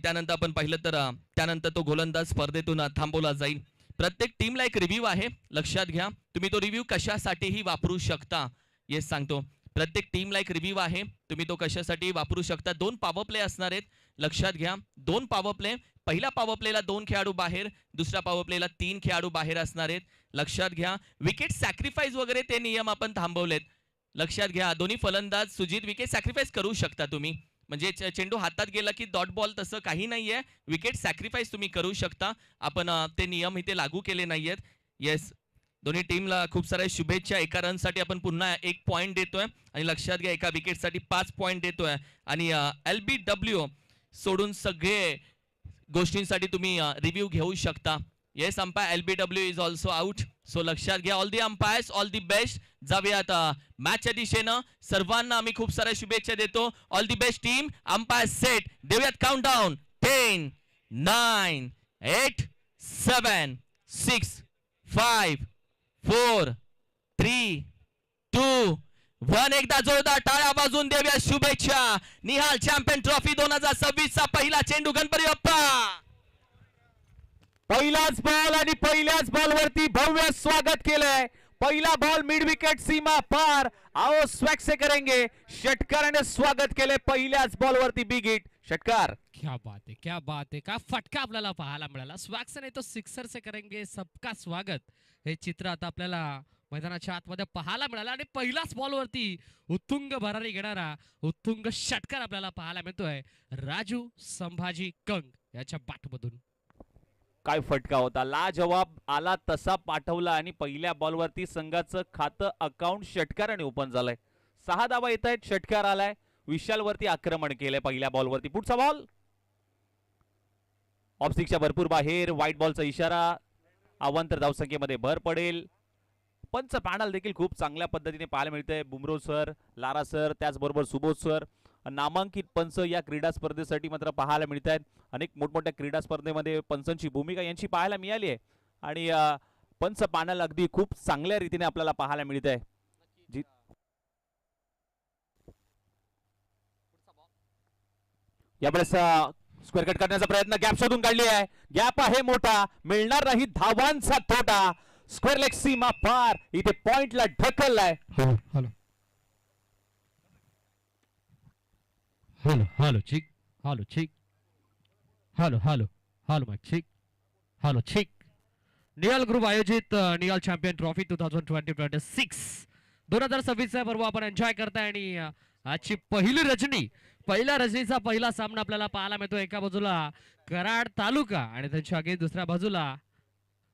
त्यानंतर आपण पाहिलं तर त्यानंतर तो गोलंदाज स्पर्धेतून थांबवला जाईल. प्रत्येक टीमला एक रिव्ह्यू आहे, लक्षात घ्या. तुम्ही तो रिव्ह्यू कशासाठीही वापरू शकता. येस सांगतो, प्रत्येक टीमला एक रिव्ह्यू आहे, तुम्ही तो कशासाठी वापरू शकता. 2 पॉवर प्ले असणार आहेत, लक्षात घ्या. 2 पॉवर प्ले. पहिला पॉवर प्लेला 2 खेळाडू बाहेर, दुसऱ्या पॉवर प्लेला 3 खेळाडू बाहेर असणार आहेत, लक्षात घ्या. विकेट सॅक्रिफाईस वगैरे ते नियम आपण थांबवलेत, लक्षात घ्या. दोन्ही फलंदाज सुजित विकेट सॅक्रिफाईस करू शकता तुम्ही, म्हणजे चेंडू हातात गेला की डॉट बॉल, तसं काही नाहीये. विकेट सॅक्रिफाईस तुम्ही करू शकता. आपण ते नियम इथे लागू केले नाहीयेत. येस, दोन्ही टीमला खूप साऱ्या शुभेच्छा. एका रनसाठी आपण पुन्हा 1 पॉईंट देतोय आणि लक्षात घ्या एका विकेटसाठी 5 पॉईंट देतोय. आणि LBW सोडून सगळे गोष्टींसाठी तुम्ही रिव्ह्यू घेऊ शकता. Yes umpire, LBW is also out. So लक्षात घ्या. All the umpires, all the best. जाऊयात मॅचच्या दिशेनं. सर्वांना आम्ही खूप साऱ्या शुभेच्छा देतो. All the best team. Umpire set. देऊयात काउंटडाऊन. 10 9 8 7 6 5 4 3 2 1. एकदा जोरदार टाळ्या वाजवून देऊया शुभेच्छा. निहाल चॅम्पियन ट्रॉफी 2026 चा पहिला चेंडू गणपती बाप्पा. पहिलाच बॉल आणि पहिल्याच बॉलवरती भव्य स्वागत केलंय. पहिला बॉल मिड विकेट सीमा पार. आओ स्वॅग से करेंगे. षटकाराने स्वागत केले पहिल्याच बॉलवरती बिग हिट. षटकार. क्या बात है, क्या बात है. का फटका आपल्याला पाहायला मिळाला. स्वॅग से नाही तो सिक्सर से करेंगे सबका स्वागत. हे चित्र आता आपल्याला मैदानाच्या आतमध्ये पाहायला मिळालं आणि पहिल्याच बॉलवरती उत्तुंग भरारी घेणारा उत्तुंग षटकार आपल्याला पाहायला मिळतोय राजू संभाजी कंग याच्या बॅटमधून. काय फटका होता. लाजवाब आला तसा पाठवला आणि पहिल्या बॉलवरती संघाचं खातं अकाउंट षटकाराने ओपन झालंय. 6 धावा येत आहेत. षटकार आलाय. विशाल वरती आक्रमण केलंय पहिल्या बॉलवरती. पुढचा बॉल ऑफस्टिकच्या भरपूर बाहेर. व्हाईट बॉलचा इशारा. अवांतर धावसंख्येमध्ये भर पडेल. पंच पॅनल देखील खूप चांगल्या पद्धतीने पाहायला मिळतंय. बुमरो सर, लारा सर, त्याचबरोबर सुबोध सर नामांकित पंच या क्रीडा स्पर्धेसाठी मात्र पाहायला मिळत आहेत. अनेक मोठमोठ्या क्रीडा स्पर्धेमध्ये पंचांची भूमिका यांची पाहायला मिळाली आहे आणि पंच पॅनल अगदी खूप चांगल्या रीतीने आपल्याला पाहायला मिळत आहे. यावेळेस स्क्वेअर कट करण्याचा प्रयत्न. गॅप शोधून काढली आहे. गॅप आहे मोठा. मिळणार नाही धावांचा तोटा. स्क्वेअर लेग सीमा पार. इथे पॉइंटला ढकललाय. हॅलो हॅलो हॅलो चिक. हॅलो चिक. हॅलो हॅलो हॅलो माइक चिक. हॅलो चिक. निहाल ग्रुप आयोजित निहाल चॅम्पियन ट्रॉफी 2026 2026 चा पर्व आपण एन्जॉय करताय आणि आजची पहिली रजनी, पहिल्या रजनीचा पहिला सामना आपल्याला पाहायला मिळतो. एका बाजूला कराड तालुका आणि त्यांच्या आगे दुसऱ्या बाजूला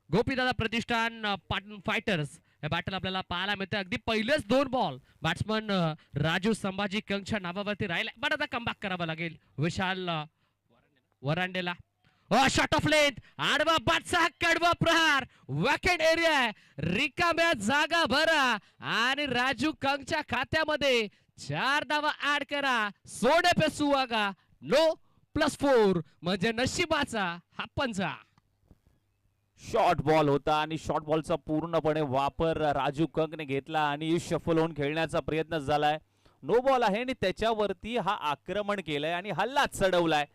गोपीदादा प्रतिष्ठान पाटण फायटर्स. हे बॅटल आपल्याला पाहायला मिळते. अगदी पहिलेच 2 बॉल बॅट्समन राजू संभाजी कंगच्या नावावरती राहिले. पण आता कमबॅक करावा लागेल विशाल वरांडेला. Shot of length. आडवा बादशाह कडवा प्रहार. वॅकेंट एरिया रिकाम्या जागा भरा आणि राजू कंगच्या खात्यामध्ये 4 धावा ऍड करा. सोडे पे सुहागा. नो +4 म्हणजे नशिबाचा हा पंजा. शॉर्ट बॉल होता आणि शॉर्ट बॉलचा पूर्णपणे वापर राजू कंगने घेतला आणि शफल होऊन खेळण्याचा प्रयत्न झालाय. नो बॉल आहे आणि त्याच्यावरती हा आक्रमण केलंय आणि हल्ला चढवलाय.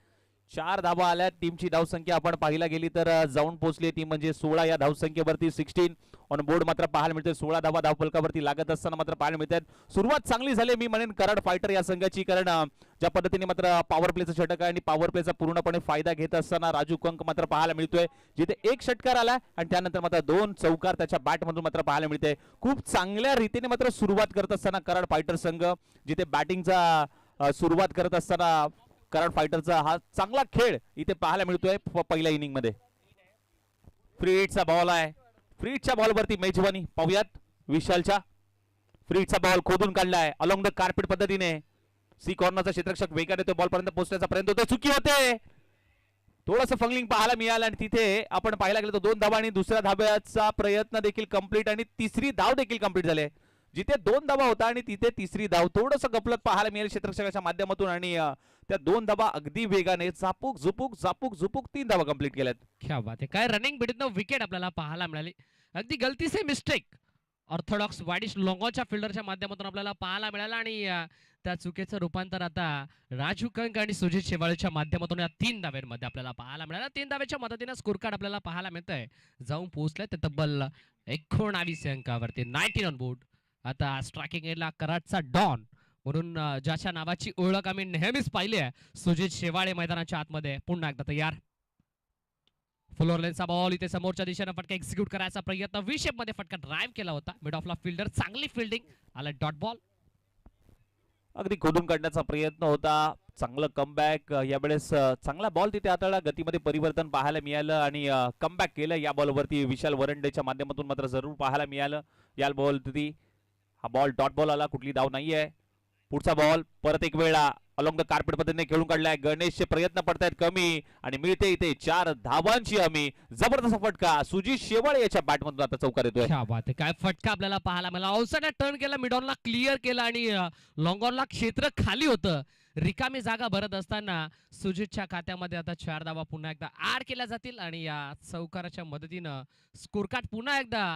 4 धावा आल्या. टीमची धावसंख्या आपण पाहायला गेली तर जाऊन पोहोचली ती म्हणजे 16. या धावसंख्येवरती 16 ऑन बोर्ड मात्र पाहायला मिळते. 16 धावा धावफलकावरती लागत असताना मात्र पाहायला मिळतात. सुरुवात चांगली झाली मी म्हणेन कराड फायटर या संघाची, कारण ज्या पद्धतीने मात्र पॉवर प्लेचं षटक आहे आणि पॉवर प्लेचा पूर्णपणे फायदा घेत असताना राजू कंक मात्र पाहायला मिळतोय, जिथे 1 षटकार आला आणि त्यानंतर मात्र 2 चौकार त्याच्या बॅटमधून मात्र पाहायला मिळते. खूप चांगल्या रीतीने मात्र सुरुवात करत असताना कराड फायटर संघ, जिथे बॅटिंगचा सुरुवात करत असताना कराड फायटरचा हा चांगला खेळ इथे पाहायला मिळतोय पहिल्या इनिंग मध्ये. फ्री हिटचा बॉल आहे. फ्री हिटच्या बॉलवरती मेजवानी पाहूयात. विशालच्या फ्री हिटचा बॉल खोदून काढलाय अलॉंग द कार्पेट पद्धतीने. सी कॉर्नरचा क्षेत्ररक्षक वेगाने तो बॉल पर्यंत पोहोचण्याचा प्रयत्न होतो. चुकी होते. थोडंसं फंगलिंग पाहायला मिळालं आणि तिथे आपण पाहायला गेलो तर 2 धावा आणि दुसऱ्या धाब्याचा प्रयत्न देखील कंप्लीट आणि तिसरी धाव देखील कंप्लीट झाले. जिथे 2 धावा होता आणि तिथे तिसरी धाव थोडंसं गपलत पाहायला मिळेल क्षेत्ररक्षकाच्या माध्यमातून आणि त्या 2 धावा अगदी वेगाने झापूक झुपूक 3 धावा कंप्लीट केल्यात. क्या बात आहे. काय रनिंग बिटवीन विकेट आपल्याला पाहायला मिळाली. अगदी गलती से मिस्टेक ऑर्थोडॉक्स वाडिश लोंगोच्या फिल्डरच्या माध्यमातून आपल्याला पाहायला मिळाला आणि त्या चुकीचं रूपांतर आता राजू कंक आणि सुजित शेवाळेच्या माध्यमातून या 3 धाव्यांमध्ये आपल्याला पाहायला मिळालं. 3 धाव्याच्या मदतीने स्कोर कार्ड आपल्याला पाहायला मिळतंय. जाऊन पोहोचलंय ते तब्बल 19 अंकावरती 19 ऑन बोर्ड. आता स्ट्रायकिंग एंडला कराडचा डॉन म्हणून ज्याच्या नावाची ओळख आम्ही नेहमीच पाहिली आहे, सुजित शेवाळे मैदानाच्या आतमध्ये पुन्हा एकदा तयार. फ्लोर लेनचा बॉल इथे समोरच्या दिशेने फटका एक्झिक्यूट करायचा प्रयत्न, व्ही शेप मध्ये फटका ड्राईव्ह केला होता. मिड ऑफला फिल्डर चांगली फिल्डिंग, आला डॉट बॉल. अगदी खोदून काढण्याचा प्रयत्न होता. चांगलं कमबॅक यावेळेस. चांगला बॉल तिथे हाताळला, गतीमध्ये परिवर्तन पाहायला मिळालं आणि कमबॅक केलं. या बॉलवरती विशाल वरंडेच्या माध्यमातून मात्र जरूर पाहायला मिळालं. या बॉलवरती हा बॉल डॉट बॉल आला, कुठली धाव नाहीये. पुढचा बॉल परत एक वेळा अलॉंग द कार्पेट पद्धतीने खेळून काढलाय. गणेशचे प्रयत्न पडतायत कमी आणि मिळते इथे 4 धावांची हमी. जबरदस्त फटका सुजित शेवाळे याच्या बॅटमधून आता चौकार येतोय. क्या बात आहे, काय फटका आपल्याला पाहायला मिळाला. ऑलसाईडला टर्न केला, मिड ऑनला क्लिअर केला आणि लॉंग ऑनला क्षेत्र खाली होतं. रिकामी जागा भरत असताना सुजितच्या खात्यामध्ये आता 4 धावा पुन्हा एकदा ऍड केल्या जातील आणि या चौकाराच्या मदतीनं स्कोर कार्ड पुन्हा एकदा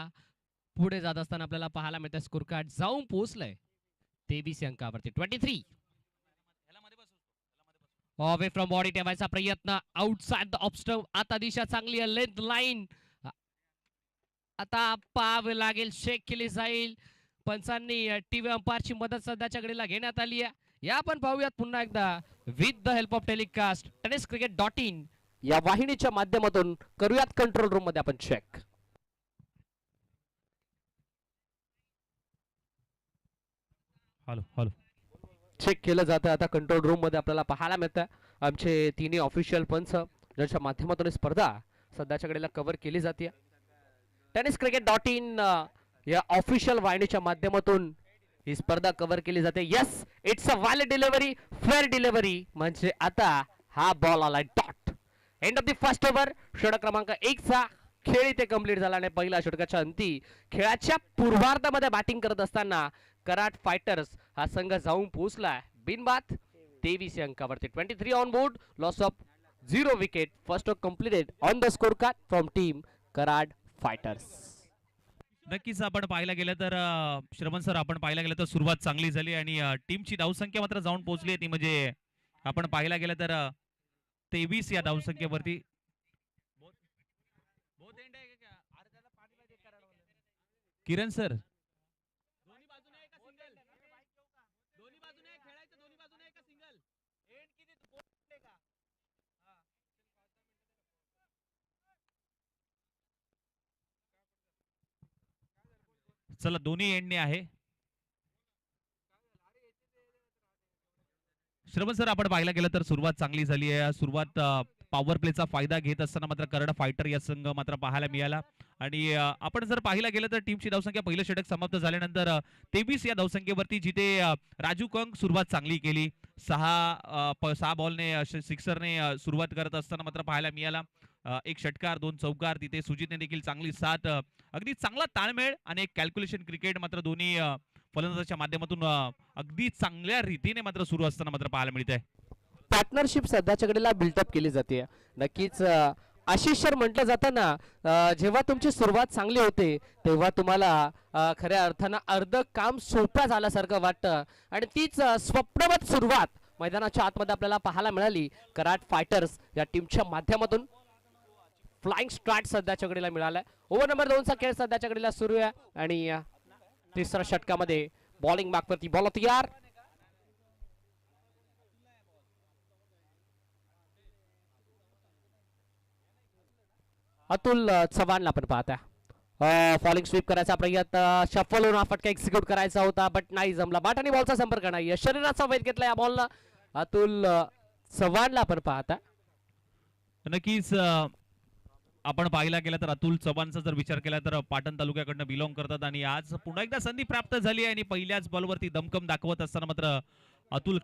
पुढे जात असताना आपल्याला पाहायला मिळतं. स्कोर कार्ड जाऊन पोहोचलंय 23 अंकावरती 23. अवे फ्रॉम बॉडी ठेवायचा प्रयत्न, आउटसाइड द ऑफ स्टंप. आता दिशा चांगली आहे, लेंथ लाईन आता पाहावे लागेल, चेक केली जाईल. पंचांनी टीव्ही अंपायरची मदत सध्याच्या घडीला घेण्यात आली आहे. या आपण पाहूयात पुन्हा एकदा with the help of telecast tenniscricket.in या वाहिनीच्या माध्यमातून करूयात कंट्रोल रूम मध्ये आपण चेक. हॅलो हॅलो चेक केलं जातं आता कंट्रोल रूम मध्ये आपल्याला पाहायला मिळतं. आमचे तिन्ही ऑफिशियल पंच ज्यांच्या माध्यमातून ही स्पर्धा सध्याच्या घडीला कव्हर केली जाते. tenniscricket.in या ऑफिशियल वाहिनीच्या माध्यमातूून ही स्पर्धा कव्हर केली जाते. Yes, it's a valid delivery, fair delivery. म्हणजे आता हा बॉल आलाय dot. End of the first over. षटक क्रमांक 1 चा खेळ इथे कंप्लीट झाला आणि पहिल्या षटकाच्या अंती खेळाच्या पूर्वार्धामध्ये बॅटिंग करत असताना कराड फायटर्स हा संघ जाऊन पोहोचलाय बिनबाद 23 अंकावरती. 23 on board, loss of 0 wicket. First over completed on the score card from team Karad fighters. नक्कीच आपण पाहायला गेलं तर श्रवण सर, आपण पाहायला गेलं तर सुरुवात चांगली झाली आणि टीमची धावसंख्या मात्र जाऊन पोहोचली ती म्हणजे आपण पाहायला गेलं तर 23 या धावसंख्येवरती. किरण सर, चला दोन्ही एंडने आहे. श्रवण सर, आपण पाहायला गेलं तर सुरुवात चांगली झाली आहे. सुरुवात पॉवर प्लेचा फायदा घेत असताना मात्र कराड फायटर या संघ मात्र पाहायला मिळाला आणि आपण जर पाहायला गेलं तर टीमची धावसंख्या पहिलं षटक समाप्त झाल्यानंतर 23 या धावसंख्येवरती जिथे राजू कंक सुरुवात चांगली केली. 6 बॉलने सिक्सरने सुरुवात करत असताना मात्र पाहायला मिळाला. 1 षटकार 2 चौकार. तिथे सुजितने देखील चांगली साथ. अगदी चांगला ताळमेळ आणि एक कॅल्क्युलेशन क्रिकेट मात्र दोन्ही फलंदाजाच्या माध्यमातून अगदी चांगल्या रीतीने मात्र सुरू असताना मात्र पाहायला मिळत आहे. पार्टनरशिप सध्याच्या घडीला बिल्टअप केली जाते. नक्कीच आशिष सर म्हटलं जातं ना, जेव्हा तुमची सुरुवात चांगली होते तेव्हा तुम्हाला खऱ्या अर्थानं अर्ध काम सोपं झाल्यासारखं वाटतं आणि तीच स्वप्नवत सुरुवात मैदानाच्या आतमध्ये आपल्याला पाहायला मिळाली कराड फायटर्स या टीमच्या माध्यमातून. फ्लाइंग स्टार्ट सध्याच्या घडीला मिळालाय. ओव्हर नंबर 2 चा खेळ सध्याच्या घडीला सुरू आहे आणि तिसऱ्या षटकामध्ये बॉलिंग मार्कवरती बॉल तयार. अतुल चव्हाणला आपण पाहता. फॉलिंग स्वीप करायचा प्रयत्न, शफल होऊन हा फटका एक्झिक्यूट करायचा होता बट नाही जमला. बाट आणि बॉलचा संपर्क नाही, शरीराचा वेध घेतला या बॉलला. अतुल चव्हाणला आपण पाहता. नक्कीच आपण पाहिला गेला तर अतुल चव्हाणचा जर विचार केला तर पाटण तालुक्याकडनं बिलॉंग करतात आणि आज पुन्हा एकदा संधी प्राप्त झाली आणि पहिल्याच बॉलवरती दमकम दाखवत असताना मात्र अतुल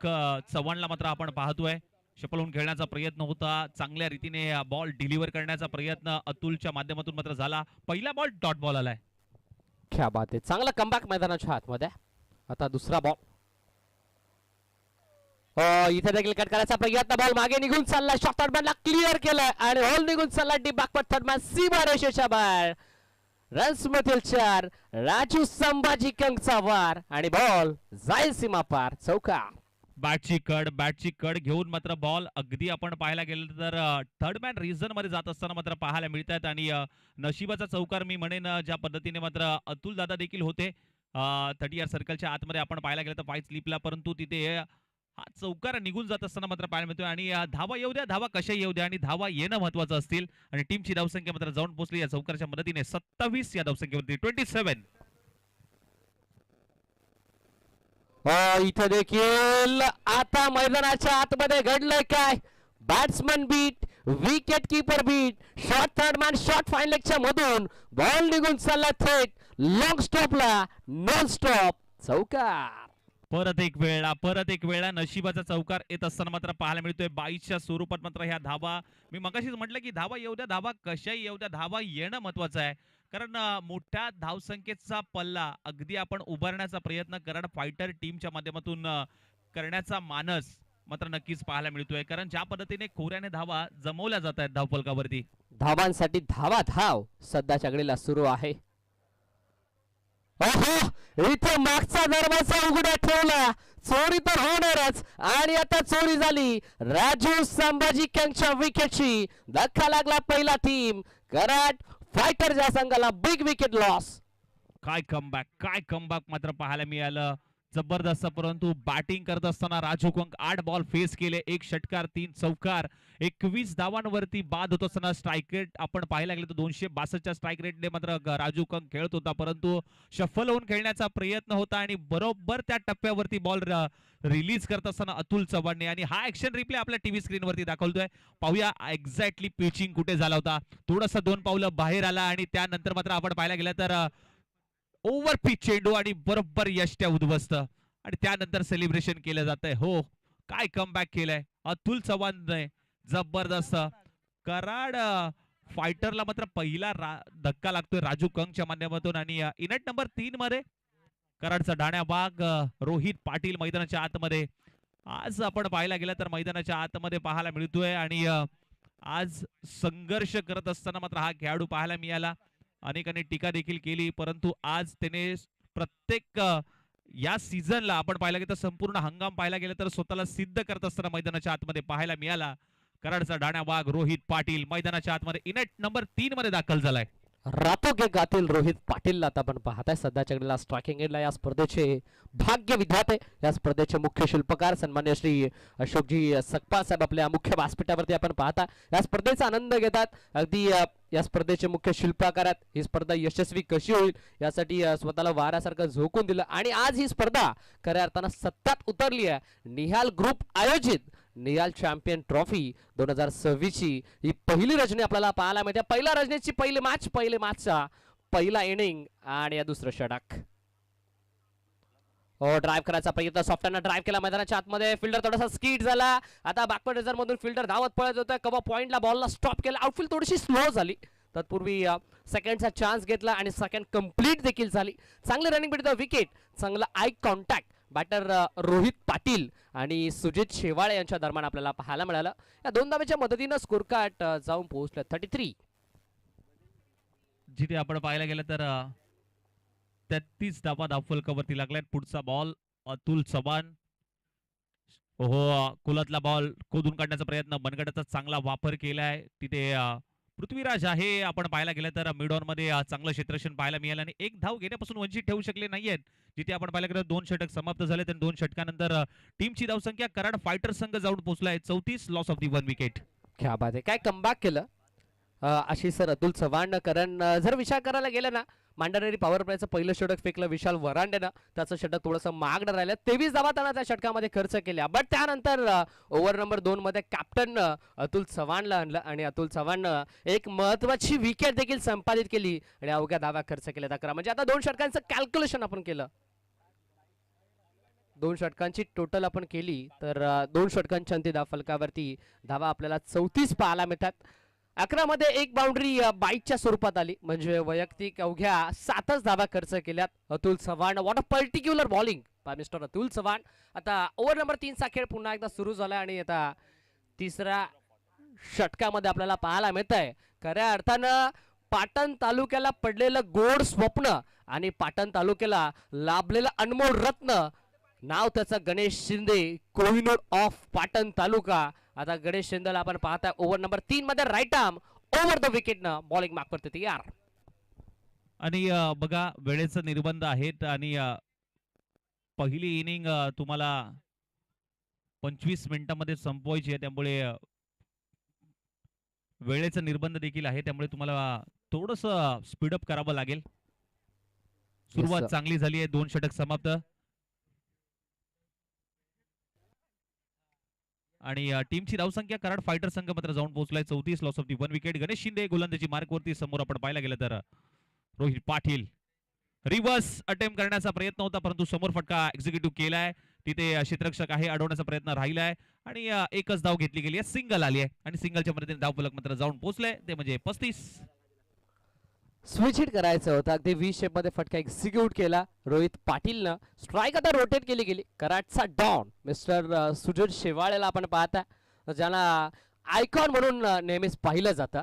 चव्हाणला मात्र आपण पाहतोय. शफल होऊन खेळण्याचा प्रयत्न होता, चांगल्या रीतीने बॉल डिलिव्हर करण्याचा प्रयत्न अतुलच्या माध्यमातून मात्र झाला. पहिला बॉल डॉट बॉल आलाय. क्या बात आहे, चांगला कमबॅक मैदानाच्या आतमध्ये. आता दुसरा बॉल इथे देखील कट करायचा प्रयत्न, बॉल मागे निघून चालला, शॉर्ट बॅटला क्लिअर केलाय आणि बॉल निघून चालला डीप बॅकवर्ड थर्ड मॅन सीमा रेषेच्या बाहेर. रन्स मधील 4, राजू संभाजी कंकचा वार आणि बॉल जाईल सीमा पार, चौकार. बॅटची कड घेऊन मात्र बॉल अगदी आपण पाहायला गेलं तर थर्ड मॅन रिझन मध्ये जात असताना मात्र पाहायला मिळतात आणि नशिबाचा चौकार मी म्हणेन ज्या पद्धतीने मात्र अतुल दादा देखील होते 30 सर्कलच्या आतमध्ये आपण पाहायला गेलं तर 5 स्लिपला, परंतु तिथे हा चौकार निघून जात असताना मात्र पाहायला मिळतोय आणि धावा येऊ द्या, धावा कशा येऊ द्या आणि धावा येणं महत्वाचं असतील आणि टीमची धावसंख्या मात्र जाऊन पोहोचली या चौकारच्या मदतीने 27 या धावसंख्येवरती 27. इथे देखील आता मैदानाच्या आतमध्ये घडलंय काय? Batsman beat, wicket keeper beat, short third man short fine लेगच्या मधून बॉल निघून चालला थेट लॉंग स्टॉपला, नॉन स्टॉप चौकार. परत एक वेळा नशिबाचा चौकार येत असताना मात्र पाहायला मिळतोय 22च्या स्वरूपात. मात्र ह्या धावा मी मगाशीच म्हटलं की धावा येऊ द्या, धावा कशाही येऊ द्या, धावा येणं महत्वाचं आहे. कारण मोठ्या धावसंख्येचा पल्ला अगदी आपण उभारण्याचा प्रयत्न कराड फायटर टीमच्या माध्यमातून करण्याचा मानस मात्र नक्कीच पाहायला मिळतोय. कारण ज्या पद्धतीने खोऱ्याने धावा जमवल्या जात आहेत धावफलकावरती, धावांसाठी धावा धाव सध्याच्या घडीला सुरू आहे. इथे मागचा दरवाजा उघडा ठेवला, चोरी तर होणारच आणि आता चोरी झाली. राजू संभाजी कंच्या विकेटची धक्का लागला पहिला टीम कराड फायटर ज्या संघाला बिग विकेट लॉस. काय कमबॅक मात्र पाहायला मिळालं, जबरदस्त. परंतु बॅटिंग करत असताना राजू कंक 8 बॉल फेस केले, 1 षटकार 3 चौकार, 21 धावांवरती बाद होत असताना स्ट्राईक रेट आपण पाहायला गेलं तर 262च्या स्ट्राईक रेटने मात्र राजू कंक खेळत होता. परंतु शफल होऊन खेळण्याचा प्रयत्न होता आणि बरोबर त्या टप्प्यावरती बॉल रिलीज करत असताना अतुल चव्हाणने, आणि हा ऍक्शन रिप्ले आपल्या टीव्ही स्क्रीनवरती दाखवतोय, पाहूया एक्झॅक्टली पिचिंग कुठे झाला होता. थोडंसं 2 पावलं बाहेर आला आणि त्यानंतर मात्र आपण पाहायला गेलं तर ओव्हर पिच चेंडू आणि बरोबर यष्ट्या उद्ध्वस्त आणि त्यानंतर सेलिब्रेशन केलं जात आहे. हो, काय कमबॅक केलंय अतुल चव्हाणने, जबरदस्त. कराड फायटरला मात्र पहिला धक्का लागतोय राजू कंकच्या माध्यमातून आणि इनट नंबर 3 मध्ये कराडचा डाण्या बाग रोहित पाटील मैदानाच्या आतमध्ये. आज आपण पाहायला गेलं तर मैदानाच्या आतमध्ये पाहायला मिळतोय आणि आज संघर्ष करत असताना मात्र हा खेळाडू पाहायला मिळाला. अनेकांनी टीका देखील केली, परंतु आज त्याने प्रत्येक या सीझनला आपण पाहायला गेलं तर संपूर्ण हंगाम पाहायला गेलं तर स्वतःला सिद्ध करत असताना मैदानाच्या आतमध्ये पाहायला मिळाला. कराडचा डाण्या वाघ रोहित पाटील मैदानाच्या आतमध्ये इनट नंबर 3 मध्ये दाखल झालाय. रातो के गातील रोहित पाटील आता आपण पाहताय सध्याच्या घडीला स्ट्रायकिंग एंडला या स्पर्धेचे भाग्य विधाते, या स्पर्धेचे मुख्य शिल्पकार सन्मान्य श्री अशोकजी सकपाल साहेब आपल्या मुख्य व्यासपीठावरती आपण पाहता या स्पर्धेचा आनंद घेतात. अगदी या स्पर्धेचे मुख्य शिल्पकार आहेत. ही स्पर्धा यशस्वी कशी होईल यासाठी स्वतःला वाऱ्यासारखं झोकून दिलं आणि आज ही स्पर्धा खऱ्या अर्थानं सत्यात उतरली आहे. निहाल ग्रुप आयोजित निहाल चॅम्पियन ट्रॉफी 2026 ची ही पहिली रजनी आपल्याला पाहायला मिळते. पहिल्या रजनीची पहिली मॅचचा पहिला इनिंग आणि या दुसरं षटक. ड्राइव्ह करायचा प्रयत्न, सॉफ्टनं ड्राइव्ह केला मैदानाच्या आतमध्ये, फिल्डर थोडासा स्कीड झाला. आता बॅकवर्ड रिझर्व मधून फिल्डर धावत पळत होता, कबा पॉइंटला बॉलला स्टॉप केला, आउटफील्ड थोडीशी स्लो झाली. तत्पूर्वी सेकंडचा चान्स घेतला आणि सेकंड कंप्लीट देखील झाली. चांगली रनिंग भेटतो, विकेट, चांगला eye contact batter Rohit Patil आणि सुजित शेवाळे यांच्या दरम्यान आपल्याला पाहायला मिळालं. या 2 धावेच्या मदतीनं स्कोर कार्ड जाऊन पोहोचलं 33. जिथे आपण पाहायला गेलं तर 33 धावा धावफलकावरती लागल्यात. पुढचा बॉल अतुल चव्हाण, कुलातला बॉल खोदून काढण्याचा प्रयत्न, मनगटाचा चांगला वापर केलाय. तिथे पृथ्वीराज आहे, आपण पाहायला गेलं तर मिडऑन मध्ये चांगलं क्षेत्ररक्षण पाहायला मिळालं आणि 1 धाव घेण्यापासून वंचित ठेवू शकले नाहीयेत. जिथे आपण पाहायला गेलं 2 षटक समाप्त झाले आणि 2 षटकानंतर टीमची धावसंख्या कराड फायटर संघ जाऊन पोहोचलाय 34, लॉस ऑफ दी 1 विकेट. क्या बात आहे, काय कमबॅक केलं आशिष सर अतुल चव्हाण. कारण जर विचार करायला गेलं ना, मांडरनेरी पॉवर प्लेचं पहिलं षटक फेकलं विशाल वरांडेनं, त्याचं षटक थोडंसं मागणं राहिलं. 23 धावा त्यांना त्या षटकामध्ये खर्च केल्या. बट त्यानंतर ओव्हर नंबर 2 मध्ये कॅप्टन अतुल चव्हाणला आणलं आणि अतुल चव्हाणनं एक महत्वाची विकेट देखील संपादित केली आणि अवघ्या धावा खर्च केल्या 11. म्हणजे आता 2 षटकांचं कॅल्क्युलेशन आपण केलं, 2 षटकांची टोटल आपण केली तर 2 षटकांच्या अंती धावफलकावरती धावा आपल्याला 34 पाहायला मिळतात. 11 मध्ये 1 बाउंड्री बाईटच्या स्वरूपात आली, म्हणजे वैयक्तिक अवघ्या 7च धावा खर्च केल्यात Atul Chavan. What a particular bowling bye mister Atul Chavan. आता ओव्हर नंबर 3 चा खेळ पुन्हा एकदा सुरू झाला आणि आता 3ऱ्या षटकामध्ये आपल्याला पाहायला मिळत आहे खऱ्या अर्थानं पाटण तालुक्याला पडलेलं गोड स्वप्न आणि पाटण तालुक्याला लाभलेलं अनमोल रत्न नाव त्याचं गणेश शिंदे, कोहिनूर ऑफ पाटण तालुका. आता गणेश शिंदेला आपण पाहता ओव्हर नंबर 3 मध्ये राईट आर्म ओव्हर द विकेटनं बॉलिंग मार्क करते तयार. आणि बघा वेळेचं निर्बंध आहेत आणि पहिली इनिंग तुम्हाला 25 मिनिटांमध्ये संपवायची आहे, त्यामुळे वेळेचं निर्बंध देखील आहे, त्यामुळे तुम्हाला थोडस स्पीडअप करावं लागेल. सुरुवात sir. चांगली झाली आहे, 2 षटक समाप्त. आणि टीमची धावसंख्या कराड फायटर संघ मात्र जाऊन पोहोचलाय 34, loss of the 1 wicket. Ganesh Shinde गोलंदाजी मार्कवरती. समोर आपण पाहायला गेलं तर रोहित पाटील रिव्हर्स अटेम्प्ट करण्याचा प्रयत्न होता, परंतु समोर फटका एक्झिक्युटिव्ह केलाय. तिथे क्षेत्ररक्षक आहे, अडवण्याचा प्रयत्न राहिलाय आणि एकच धाव घेतली गेली आहे, सिंगल आली आहे आणि सिंगलच्या मदतीने धावफलक मात्र जाऊन पोहोचले, ते म्हणजे 35. स्विच हिट करायचं होतं, अगदी व्ही शेप मध्ये फटका एक्झिक्यूट केला रोहित पाटीलनं. स्ट्राईक आता रोटेट केली गेली. कराडचा डॉन मिस्टर सुजय शेवाळेला आपण पाहता, ज्याला आयकॉन म्हणून नेहमीच पाहिलं जातं.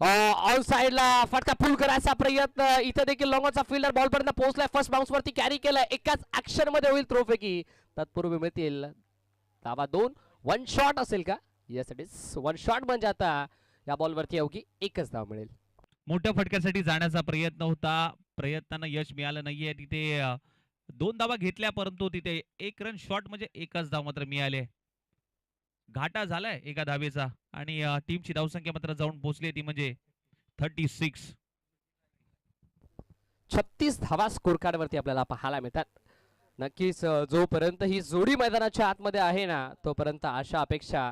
ऑन साइडला फटका पुल करायचा प्रयत्न. इथे देखील लॉंगचा फिल्डर बॉल पर्यंत पोहोचलाय. फर्स्ट बाउन्स वरती कॅरी केलाय. एकाच ऍक्शन मध्ये होईल थ्रो फेकी. तत्पूर्वी मिळतील धावा 2. 1 शॉट असेल का? Yes it is 1 shot. म्हणजे आता या बॉल वरती अवघी एकच धाव मिळेल. मोठ्या फटक्यासाठी जाण्याचा प्रयत्न होता, प्रयत्नानं यश मिळालं नाहीये. तिथे 2 धावा घेतल्या, परंतु तिथे 1 रन शॉट म्हणजे एकच धाव मात्र मिळाले. घाटा झालाय एका धावेचा आणि टीमची धावसंख्या मात्र जाऊन पोहोचली, ती म्हणजे 36. 36 धावा स्कोर कार्ड वरती आपल्याला पाहायला मिळतात. नक्कीच जोपर्यंत ही जोडी मैदानाच्या आतमध्ये आहे ना, तोपर्यंत आशा अपेक्षा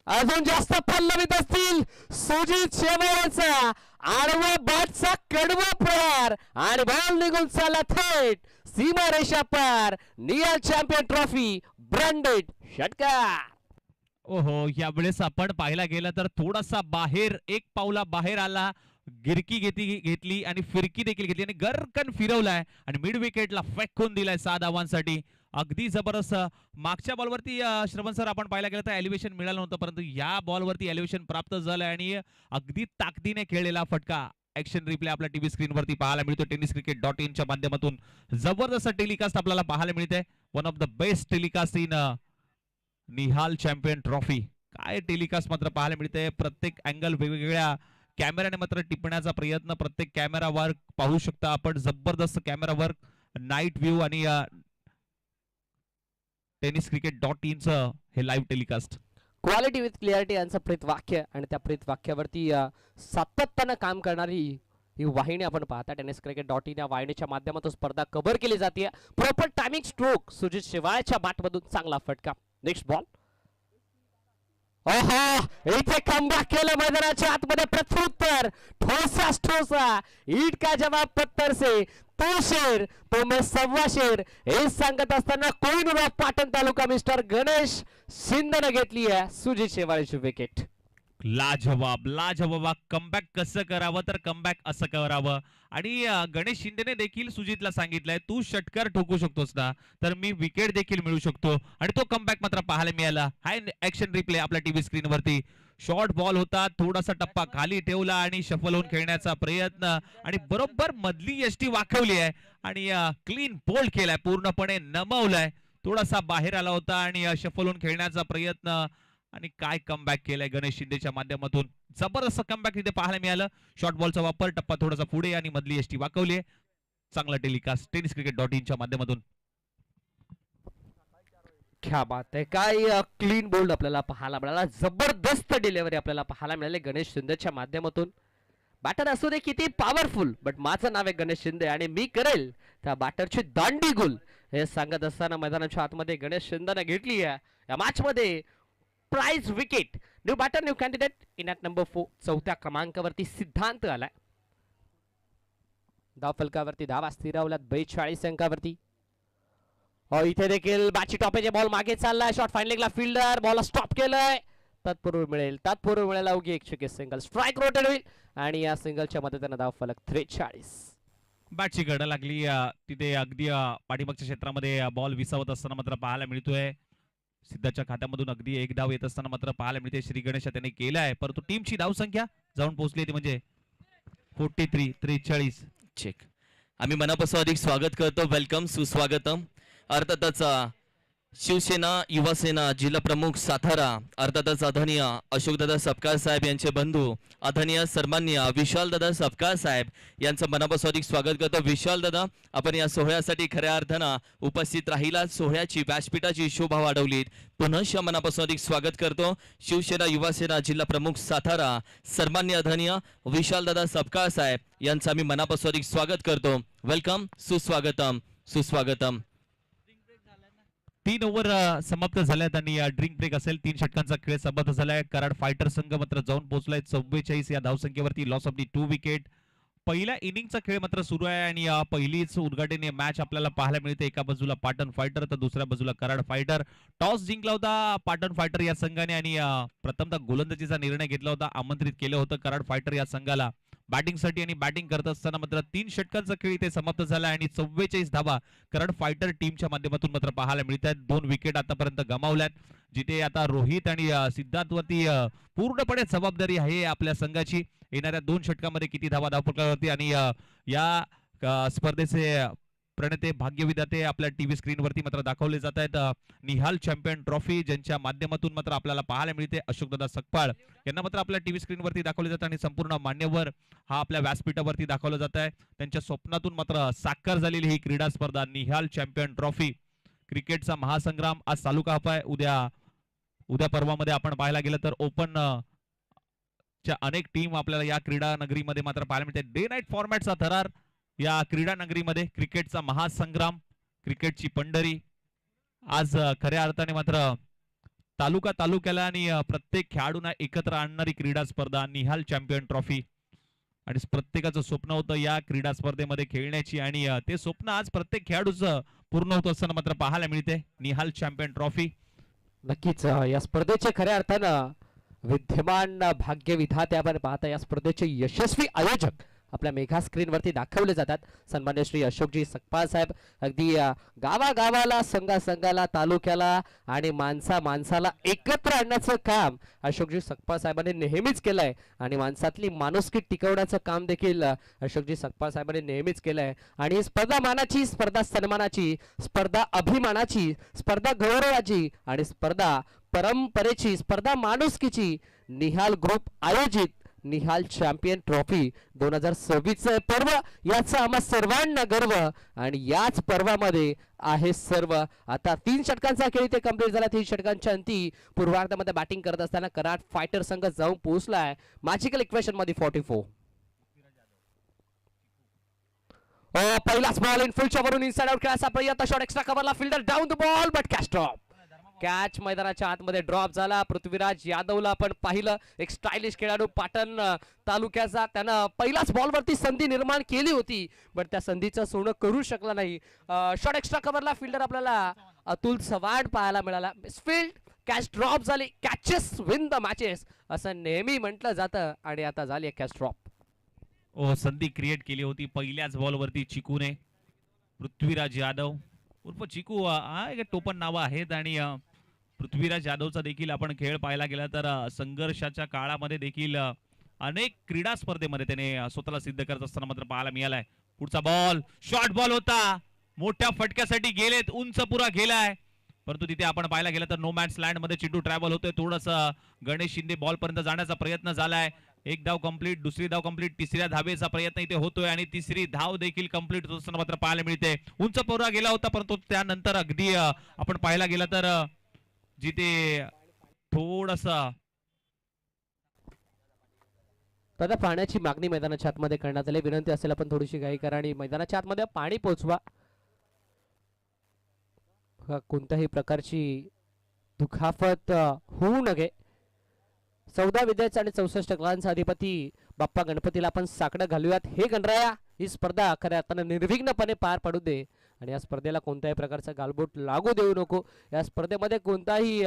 अजून जास्त पल्लवित असतील. सुजित शेवाळ्याचा आडवा बॅटचा कडवा प्रहार आणि बॉल निघून चालला थेट सीमारेषा पार. नियाल चॅम्पियन ट्रॉफी ब्रँडेड षटकार. ओहो, यावेळेस आपण पाहायला गेलं तर थोडासा बाहेर, एक पावला बाहेर आला, गिरकी घेतली आणि फिरकी देखील घेतली आणि गरकन फिरवलाय आणि मिड विकेटला फेकून दिलाय 6 धावांसाठी. अगदी जबरदस्त. मागच्या बॉलवरती श्रवण सर आपण पाहायला गेलं तर एलिव्हेशन मिळालं नव्हतं, परंतु या बॉलवरती एलिव्हेशन प्राप्त झालंय आणि अगदी ताकदीने खेळलेला फटका ऍक्शन रिप्ले आपल्या टीव्ही स्क्रीनवरती पाहायला मिळतो. tenniscricket.in च्या माध्यमातून जबरदस्त टेलिकास्ट आपल्याला पाहायला मिळते. One of the best telecast in Nihal champion trophy. काय टेलिकास्ट मात्र पाहायला मिळते. प्रत्येक अँगल वेगवेगळ्या कॅमेराने मात्र टिपण्याचा प्रयत्न. प्रत्येक कॅमेरा वर्क पाहू शकता आपण, जबरदस्त कॅमेरा वर्क, नाईट व्ह्यू आणि tenniscricket.in चं हे live telecast. Quality with clarity यांचं प्रीत वाक्य आणि त्या प्रीत वाक्यावरती सातत्यानं काम करणारी ही वाहिनी आपण पाहता. tenniscricket.in या वाहिनीच्या माध्यमातून स्पर्धा कव्हर केली जाते. प्रॉपर टायमिंग स्ट्रोक सुजित शेवाळ्याच्या बॅटमधून चांगला फटका. Next ball. इथे कमबॅक केलं मैदानाच्या आतमध्ये. प्रत्युत्तर ठोसा ईट का जवाब पत्थर से, तो शेर तो मैं 1.25 शेर हे सांगत असताना कोहिनूर ऑफ पाटण तालुका मिस्टर गणेश शिंदेने घेतली आहे सुजित शेवाळेची विकेट. लाजवाब लाजवाब. कमबॅक कसं करावं तर कमबॅक असं करावं. आणि गणेश शिंदेने देखील सुजितला सांगितलंय, तू षटकार ठोकू शकतोस ना, तर मी विकेट देखील मिळू शकतो. आणि तो कमबॅक मात्र पाहायला मिळाला. हाय ऍक्शन रिप्ले आपल्या टीव्ही स्क्रीनवरती. शॉर्ट बॉल होता, थोडासा टप्पा खाली ठेवला आणि शफल होऊन खेळण्याचा प्रयत्न आणि बरोबर मधली यष्टी वाकवली आहे आणि क्लीन बोल्ड केलाय, पूर्णपणे नमवलाय. थोडासा बाहेर आला होता आणि शफल होऊन खेळण्याचा प्रयत्न आणि काय कमबॅक केलाय गणेश शिंदेच्या माध्यमातून. जबरदस्त कमबॅक इथे पाहायला मिळालं. शॉर्ट बॉलचा वापर, टप्पा थोडासा पुढे आणि मधली यष्टी वाकवली. चांगला टेलिकास्ट tenniscricket.in च्या माध्यमातून. क्या बात आहे. काय क्लीन बोल्ड आपल्याला पाहायला मिळाला. जबरदस्त डिलिव्हरी आपल्याला पाहायला मिळाली गणेश शिंदेच्या माध्यमातून. बॅटर असू दे किती पॉवरफुल, बट माझं नाव आहे गणेश शिंदे आणि मी करेल त्या बॅटरची दांडी गुल हे सांगत असताना मैदानाच्या आतमध्ये गणेश शिंदेने घेतली आहे या मॅच मध्ये prize wicket. New batter new candidate in at number 4. 4थ्या क्रमांकावरती सिद्धांत आलाय. धाव फलकावरती धावा स्थिरावल्यात 42 अंकावरती. इथे देखील बॅटची टॉपेचे बॉल मागे चाललाय. शॉट फाईन लेगला फिल्डर बॉल स्टॉप केलंय. तत्पूर्वी मिळेल अवघी एक चुकी. सिंगल स्ट्राईक रोटेट होईल आणि या सिंगलच्या मदतीने धाव फलक 43. बॅटची गड लागली. तिथे अगदी पाठीमागच्या क्षेत्रामध्ये बॉल विसावत असताना मात्र पाहायला मिळतोय. सिद्धाच्या खात्यामधून अगदी एक धाव येत असताना मात्र पाहायला मिळते. श्री गणेश त्याने केलाय, परंतु टीमची धावसंख्या जाऊन पोहोचली ती म्हणजे 43. 43. चेक. आम्ही मनापासून अधिक स्वागत करतो. वेलकम, सुस्वागतम. अर्थातच शिवसेना युवासेना जिल्हा प्रमुख सातारा, अर्थातच आदरणीय अशोकदादा सपकाळ साहेब यांचे बंधू आदरणीय सन्माननीय विशालदादा सपकाळ साहेब यांचं मनापासून अधिक स्वागत करतो. विशालदादा, आपण या सोहळ्यासाठी खऱ्या अर्थानं उपस्थित राहिला, सोहळ्याची व्यासपीठाची शोभा वाढवलीत. पुनश्च मनापासून अधिक स्वागत करतो. शिवसेना युवासेना जिल्हा प्रमुख सातारा सन्माननीय आदरणीय विशालदादा सपकाळ साहेब यांचं आम्ही मनापासून अधिक स्वागत करतो. वेलकम, सुस्वागतम, सुस्वागतम. 3 ओव्हर समाप्त झाल्यात आणि ड्रिंक ब्रेक असेल. 3 षटकांचा खेळ समाप्त झालाय. कराड फायटर संघ मात्र जाऊन पोहोचलाय 44 या धावसंख्येवरती. Loss of the 2 wicket. पहिल्या इनिंगचा खेळ मात्र सुरू आहे आणि पहिलीच उद्घाटनीय मॅच आपल्याला पाहायला मिळते. एका बाजूला पाटण फायटर तर दुसऱ्या बाजूला कराड फायटर. टॉस जिंकला होता पाटण फायटर या संघाने आणि प्रथमतः गोलंदाजीचा निर्णय घेतला होता. आमंत्रित केलं होतं कराड फायटर या संघाला बॅटिंगसाठी आणि बॅटिंग करत असताना मात्र 3 षटकांचा खेळ इथे समाप्त झाला आणि 44 धावा कराड फायटर टीमच्या माध्यमातून मात्र पाहायला मिळत आहेत. 2 विकेट आतापर्यंत गमावल्यात, जिथे आता रोहित आणि सिद्धार्थवरती पूर्णपणे जबाबदारी आहे आपल्या संघाची. येणाऱ्या 2 षटकामध्ये किती धावा धावपटकावरती आणि या स्पर्धेचे प्रणेते भाग्यविधाते आपल्या टीव्ही स्क्रीनवरती मात्र दाखवले जात आहेत. निहाल चॅम्पियन ट्रॉफी ज्यांच्या माध्यमातून मात्र आपल्याला पाहायला मिळते अशोकदादा सकपाळ यांना मात्र आपल्या टीव्ही स्क्रीनवरती दाखवले जात आणि संपूर्ण मान्यवर हा आपल्या व्यासपीठावरती दाखवला जात आहे. त्यांच्या स्वप्नातून मात्र साकार झालेली ही क्रीडा स्पर्धा निहाल चॅम्पियन ट्रॉफी क्रिकेटचा महासंग्राम आज चालू का आहे. उद्या पर्वामध्ये आपण पाहायला गेलं तर ओपन च्या अनेक टीम आपल्याला या क्रीडा नगरीमध्ये मात्र पाहायला मिळते. डे नाईट फॉर्मॅटचा थरार या क्रीडा नगरीमध्ये. क्रिकेटचा महासंग्राम, क्रिकेटची पंढरी आज खऱ्या अर्थाने मात्र तालुक्याला आणि प्रत्येक खेळाडूंना एकत्र आणणारी क्रीडा स्पर्धा निहाल चॅम्पियन ट्रॉफी. आणि प्रत्येकाचं स्वप्न होतं या क्रीडा स्पर्धेमध्ये खेळण्याची आणि ते स्वप्न आज प्रत्येक खेळाडूचं पूर्ण होत असताना मात्र पाहायला मिळते. निहाल चॅम्पियन ट्रॉफी नक्कीच या स्पर्धेचे खऱ्या अर्थानं विद्यमान भाग्य विधाते आपण पाहता. या स्पर्धेचे यशस्वी आयोजक आपल्या मेघा स्क्रीनवरती दाखवले जातात. सन्मान्य श्री अशोकजी सकपाळ साहेब अगदी गावागावाला, संघाला, तालुक्याला आणि माणसाला एकत्र आणण्याचं काम अशोकजी सकपाळ साहेबांनी नेहमीच केलंय आणि माणसातली माणुसकी टिकवण्याचं काम देखील अशोकजी सकपाळ साहेबांनी नेहमीच केलंय. आणि स्पर्धा मानाची, स्पर्धा सन्मानाची, स्पर्धा अभिमानाची, स्पर्धा गौरवाची आणि स्पर्धा परंपरेची, स्पर्धा माणुसकीची निहाल ग्रुप आयोजित निहाल चॅम्पियन ट्रॉफी 2026 पर्व याचा आम्हा सर्वांना गर्व. आणि याच पर्वामध्ये आहे सर्व. आता 3 षटकांचा खेळ इथे कंप्लीट झाला. 3 षटकांच्या अंती पूर्वार्धामध्ये बॅटिंग करत असताना कराड फायटर संघ जाऊन पोहोचलाय मॅजिकल इक्वेशन मध्ये 44. पहिलाच बॉल इन फुलच्या वरून इनसाइड आउट खेळायचा प्रयत्न. शॉट एक्स्ट्रा कव्हरला, fielder down the ball but catch drop. Catch मैदानाच्या आतमध्ये ड्रॉप झाला. पृथ्वीराज यादवला आपण पाहिलं, एक स्टायलिश खेळाडू पाटण तालुक्याचा. त्यानं पहिल्याच बॉलवरती संधी निर्माण केली होती पण त्या संधीचं सोनं करू शकला नाही. शॉट एक्स्ट्रा कव्हरला फिल्डर आपल्याला अतुल चव्हाण पाहायला मिळाला. फील्ड कॅच ड्रॉप झाली. कॅचेस विन द मॅचेस असं नेहमी म्हटलं जातं आणि आता झाली कॅच ड्रॉप. संधी क्रिएट केली होती पहिल्याच बॉलवरती चिकूने. पृथ्वीराज यादव उर्फ चिकू हा एक टोपण नावं आहेत आणि पृथ्वीराज यादवचा देखील आपण खेळ पाहायला गेला तर संघर्षाच्या काळामध्ये देखील अनेक क्रीडा स्पर्धेमध्ये त्याने स्वतःला सिद्ध करत असताना मात्र पाहायला मिळालाय. पुढचा बॉल शॉर्ट बॉल होता, मोठ्या फटक्यासाठी गेलेत, उंच पुरा गेलाय परंतु तिथे आपण पाहायला गेलं तर नो मॅन्स लँड मध्ये चिंटू ट्रॅव्हल होतोय. थोडंसं गणेश शिंदे बॉल पर्यंत जाण्याचा प्रयत्न झालाय. एक धाव कंप्लीट, दुसरी धाव कंप्लीट, तिसऱ्या धावेचा प्रयत्न इथे होतोय आणि तिसरी धाव देखील कंप्लीट होताना मात्र पाहायला मिळते. उंच पुरा गेला होता परंतु त्यानंतर अगदी आपण पाहायला गेला तर जिथे थोडंसं दादा पाण्याची मागणी मैदानाच्या आतमध्ये करण्यात आली. विनंती असेल आपण थोडीशी घाई करा आणि मैदानाच्या आतमध्ये पाणी पोहोचवा. कोणत्याही प्रकारची दुखापत होऊ नये. 14 विद्यार्थी आणि 64 गुणांचा अधिपती बाप्पा गणपतीला आपण साकडं घालूयात. हे गणराया ही स्पर्धा खऱ्या अर्थाने निर्विघ्नपणे पार पडू दे आणि या स्पर्धेला कोणत्याही प्रकारचा गालबोट लागू देऊ नको. या स्पर्धेमध्ये कोणताही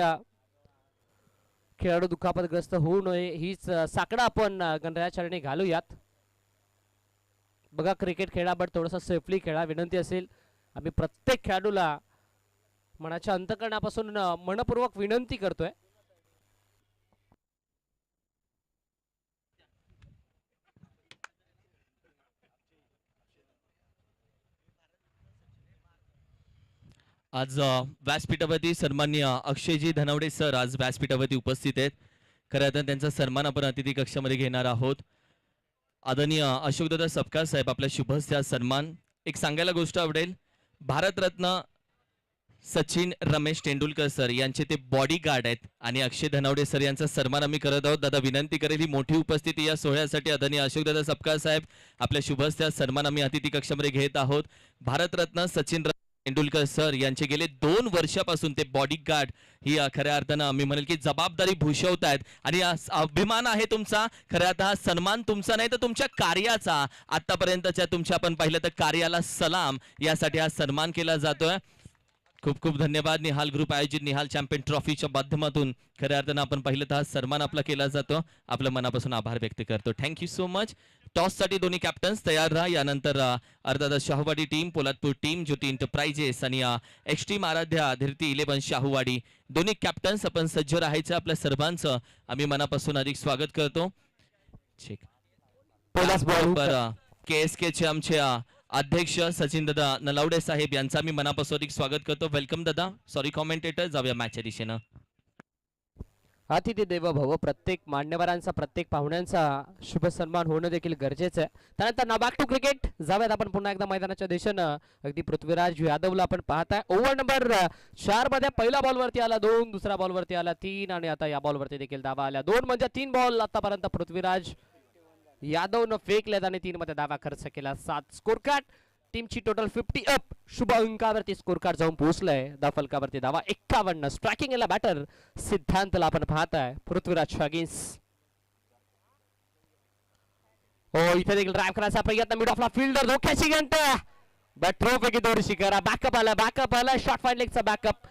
खेळाडू दुखापतग्रस्त होऊ नये हीच साकडं आपण गणराया चरणी घालूयात. बघा क्रिकेट खेळा बट थोडंसं सेफली खेळा. विनंती असेल आम्ही प्रत्येक खेळाडूला मनाच्या अंतःकरणापासून मनपूर्वक विनंती करतोय. आज व्यासपीठावरती सन्माननीय अक्षयजी धनवडे सर आज व्यासपीठावरती उपस्थित आहेत. खरं तर त्यांचा सन्मान आपण अतिथी कक्षामध्ये घेणार आहोत. आदरणीय अशोकदादा सपकाळ साहेब आपल्या शुभ हस्ते आज सन्मान. एक सांगायला गोष्ट आवडेल, भारतरत्न सचिन रमेश तेंडुलकर सर यांचे ते बॉडीगार्ड आहेत आणि अक्षय धनवडे सर यांचा सन्मान आम्ही करत आहोत. दादा विनंती करेल ही मोठी उपस्थिती या सोहळ्यासाठी. आदरणीय अशोकदादा सपकाळ साहेब आपल्या शुभ हस्ते आज सन्मान आम्ही अतिथी कक्षामध्ये घेत आहोत. भारतरत्न सचिन तेंडुलकर सर यांचे गेले 2 वर्षापासून ते बॉडीगार्ड ही खऱ्या अर्थानं मी म्हणेल की जबाबदारी भूषवतायत आणि अभिमान आहे तुमचा. खऱ्या अर्थात हा सन्मान तुमचा नाही तर तुमच्या कार्याचा. आतापर्यंतच्या तुमच्या आपण पाहिलं तर कार्याला सलाम, यासाठी हा सन्मान केला जातोय. खूप खूप धन्यवाद. निहाल ग्रुप आयोजित निहाल चॅम्पियन ट्रॉफीच्या माध्यमातून खऱ्या अर्थानं आपण पाहिलं तर हा सन्मान आपला केला जातो. आपल्या मनापासून आभार व्यक्त करतो. Thank you so much. टॉस साठी दोन्ही कॅप्टन्स तयार राहा. यानंतर अर्थातच शाहूवाडी टीम, पोलादपूर टीम, ज्योती एंटरप्राइजेस आणि एक्स्ट्रीम आराध्या धीरती 11 शाहूवाडी दोन्ही कॅप्टन्स आपण सज्ज राहायचं. आपल्या सर्वांचं आम्ही मनापासून अधिक स्वागत करतो. ठीक. बरोबर KSK चे आमचे अध्यक्ष सचिन दादा नलावडे साहेब यांचा मी मनापासून अधिक स्वागत करतो. वेलकम दादा. Sorry commentator. जाऊया मॅचच्या दिशेनं. अतिथी देव भव. प्रत्येक मान्यवरांचा, प्रत्येक पाहुण्यांचा शुभ सन्मान होणं देखील गरजेचं आहे. त्यानंतर नाबाग टू क्रिकेट जाऊयात आपण पुन्हा एकदा मैदानाच्या दिशेनं. अगदी पृथ्वीराज यादवला आपण पाहताय. ओव्हर नंबर 4 मध्ये पहिल्या बॉलवरती आला 2, दुसऱ्या बॉलवरती आला 3 आणि आता या बॉलवरती देखील धावा आल्या 2. म्हणजे 3 बॉल आतापर्यंत पृथ्वीराज यादवनं फेकलेत आणि 3 मध्ये धावा खर्च केला. 7 स्कोर कार्ड. टीमची टोटल 50 अप. शुभ अंकावरती स्कोर कार्ड जाऊन पोहोचलंय. फलकावरती धावा 51. स्ट्रायकिंग याला बॅटर सिद्धांतला आपण पाहताय. पृथ्वीराज अगेन्स्ट. इथे देखील ड्राइव्ह करायचा प्रयत्न. मिड ऑफला फिल्डर धोक्याची घंटा. बट पैकी दोरशी करा. बॅकअप आला. शॉर्ट फाईन लेगचा बॅकअप.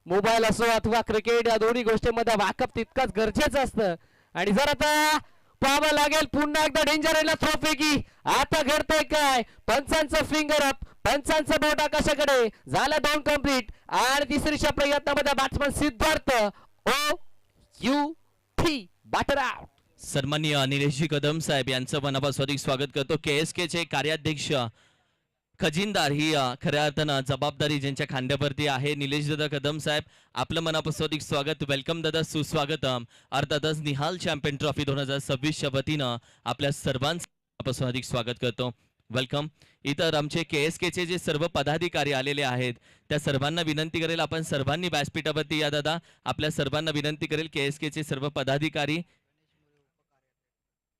मोबाईल असो अथवा क्रिकेट या दोन्ही गोष्टींमध्ये बॅकअप तितकंच गरजेचं असतं. आणि जर आता पाहावं लागेल पुन्हा एकदा डेंजर आहे थ्रो पैकी. आता घडतंय काय? पंचांचं फिंगर अप, पंचांचं बोट आकाशाकडे. झालं 2 कंप्लीट आणि तिसरीच्या प्रयत्नामध्ये batsman Siddharth OUT batter out. सन्माननीय निलेशजी कदम साहेब यांचं मनापासून अधिक स्वागत करतो. KSK चे कार्याध्यक्ष खजिनदार ही खऱ्या अर्थानं जबाबदारी ज्यांच्या खांद्यावरती आहे. निलेश दादा कदम साहेब आपलं मनापासून अधिक स्वागत. वेलकम दादा. सुस्वागतम. अर्थातच निहाल चॅम्पियन ट्रॉफी 2026 च्या वतीनं आपल्या सर्वांचं अधिक स्वागत करतो. वेलकम. इतर आमचे KSK चे जे सर्व पदाधिकारी आलेले आहेत त्या सर्वांना विनंती करेल आपण सर्वांनी व्यासपीठावरती या. दादा आपल्या सर्वांना विनंती करेल KSK चे सर्व पदाधिकारी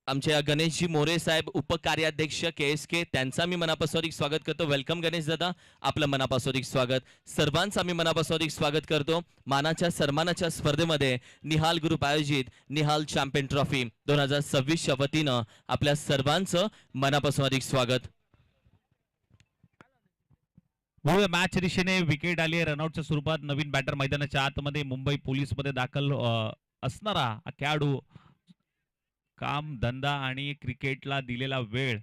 आमचे गणेशजी मोरे साहेब उपकार्याध्यक्ष KSK त्यांचा मी मनापासून अधिक स्वागत करतो. वेलकम गणेश दादा. आपलं मनापासून अधिक स्वागत. सर्वांचा मी मनापासून अधिक स्वागत करतो. मानाच्या सन्मानाच्या स्पर्धेमध्ये निहाल ग्रुप आयोजित निहाल चॅम्पियन ट्रॉफी 2026 च्या वतीनं आपल्या सर्वांचं मनापासून अधिक स्वागत. मॅच दिशेने विकेट आली. रनआउटच्या स्वरूपात नवीन बॅटर मैदानाच्या आतमध्ये मुंबई पोलीस मध्ये दाखल असणारा खेळाडू. काम धंदा आणि क्रिकेटला दिलेला वेळ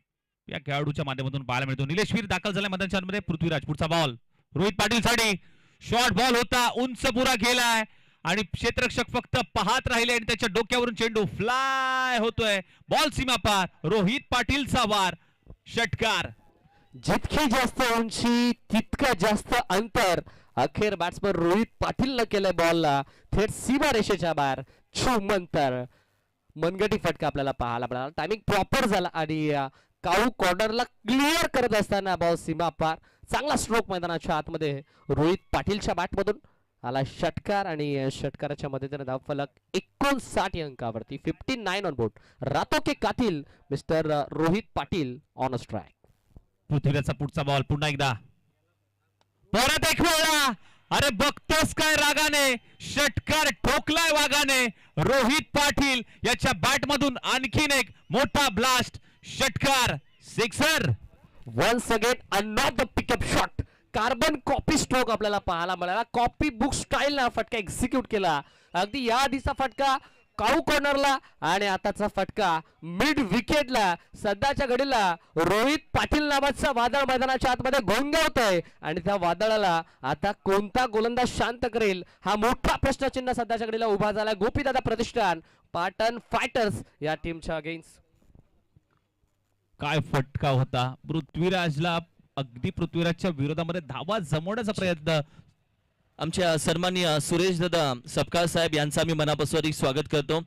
या खेळाडूच्या माध्यमातून पाहायला मिळतो. निलेशवीर दाखल झाला मैदानाच्या आतमध्ये. पृथ्वीराज पुढचा बॉल रोहित पाटील साठी. शॉर्ट बॉल होता. उंच पुरा गेलाय आणि क्षेत्ररक्षक फक्त पाहत राहिले आणि त्याच्या डोक्यावरून चेंडू फ्लाय होतोय. बॉल सीमा पार. रोहित पाटीलचा वार. षटकार. जितकी जास्त उंची तितकं जास्त अंतर. अखेर बॅट्समन रोहित पाटीलनं केलंय बॉलला थेट सीमा रेषेच्या बाहेर. छुमंतर मनगटी फटका आपल्याला पाहायला मिळाला. टायमिंग प्रॉपर झाला आणि काऊ कॉर्नरला क्लिअर करत असताना बॉल सीमा पार. चांगला स्ट्रोक मैदानाच्या आतमध्ये रोहित पाटीलच्या बॅटमधून आला षटकार आणि षटकाराच्या मदतीने धावफलक 59 अंकावरती. 59 ऑन बोर्ड. रातो के कातिल mister Rohit Patil on strike. पृथ्वीराजचा पुढचा बॉल पुन्हा एकदा परत एक वेळा. अरे बघतोस काय रागाने. षटकार ठोकलाय वागाने. रोहित पाटील याच्या बॅट मधून आणखीन एक मोठा ब्लास्ट. षटकार. Sixer. Once again another pickup shot. Carbon copy stroke आपल्याला पाहायला मिळाला. कॉपी बुक स्टाईल ना फटका एक्झिक्यूट केला. अगदी या आधीचा फटका काऊ कॉर्नरला आणि आताचा फटका मिड विकेटला. सध्याच्या घडीला रोहित पाटील नावाचा वादळ मैदानाच्या आतमध्ये घोंगावतोय आणि त्या वादळाला आता कोणता गोलंदाज शांत करेल हा मोठा प्रश्नचिन्ह सध्याच्या घडीला उभा झाला. गोपीदादा प्रतिष्ठान पाटण फायटर्स या टीमच्या अगेन्स्ट. काय फटका होता. पृथ्वीराजला अगदी पृथ्वीराजच्या विरोधामध्ये धावा जमवण्याचा प्रयत्न. आमच्या सन्माननीय सुरेश दादा सपकाळ साहेब यांचं आम्ही मनापासून स्वागत करतो.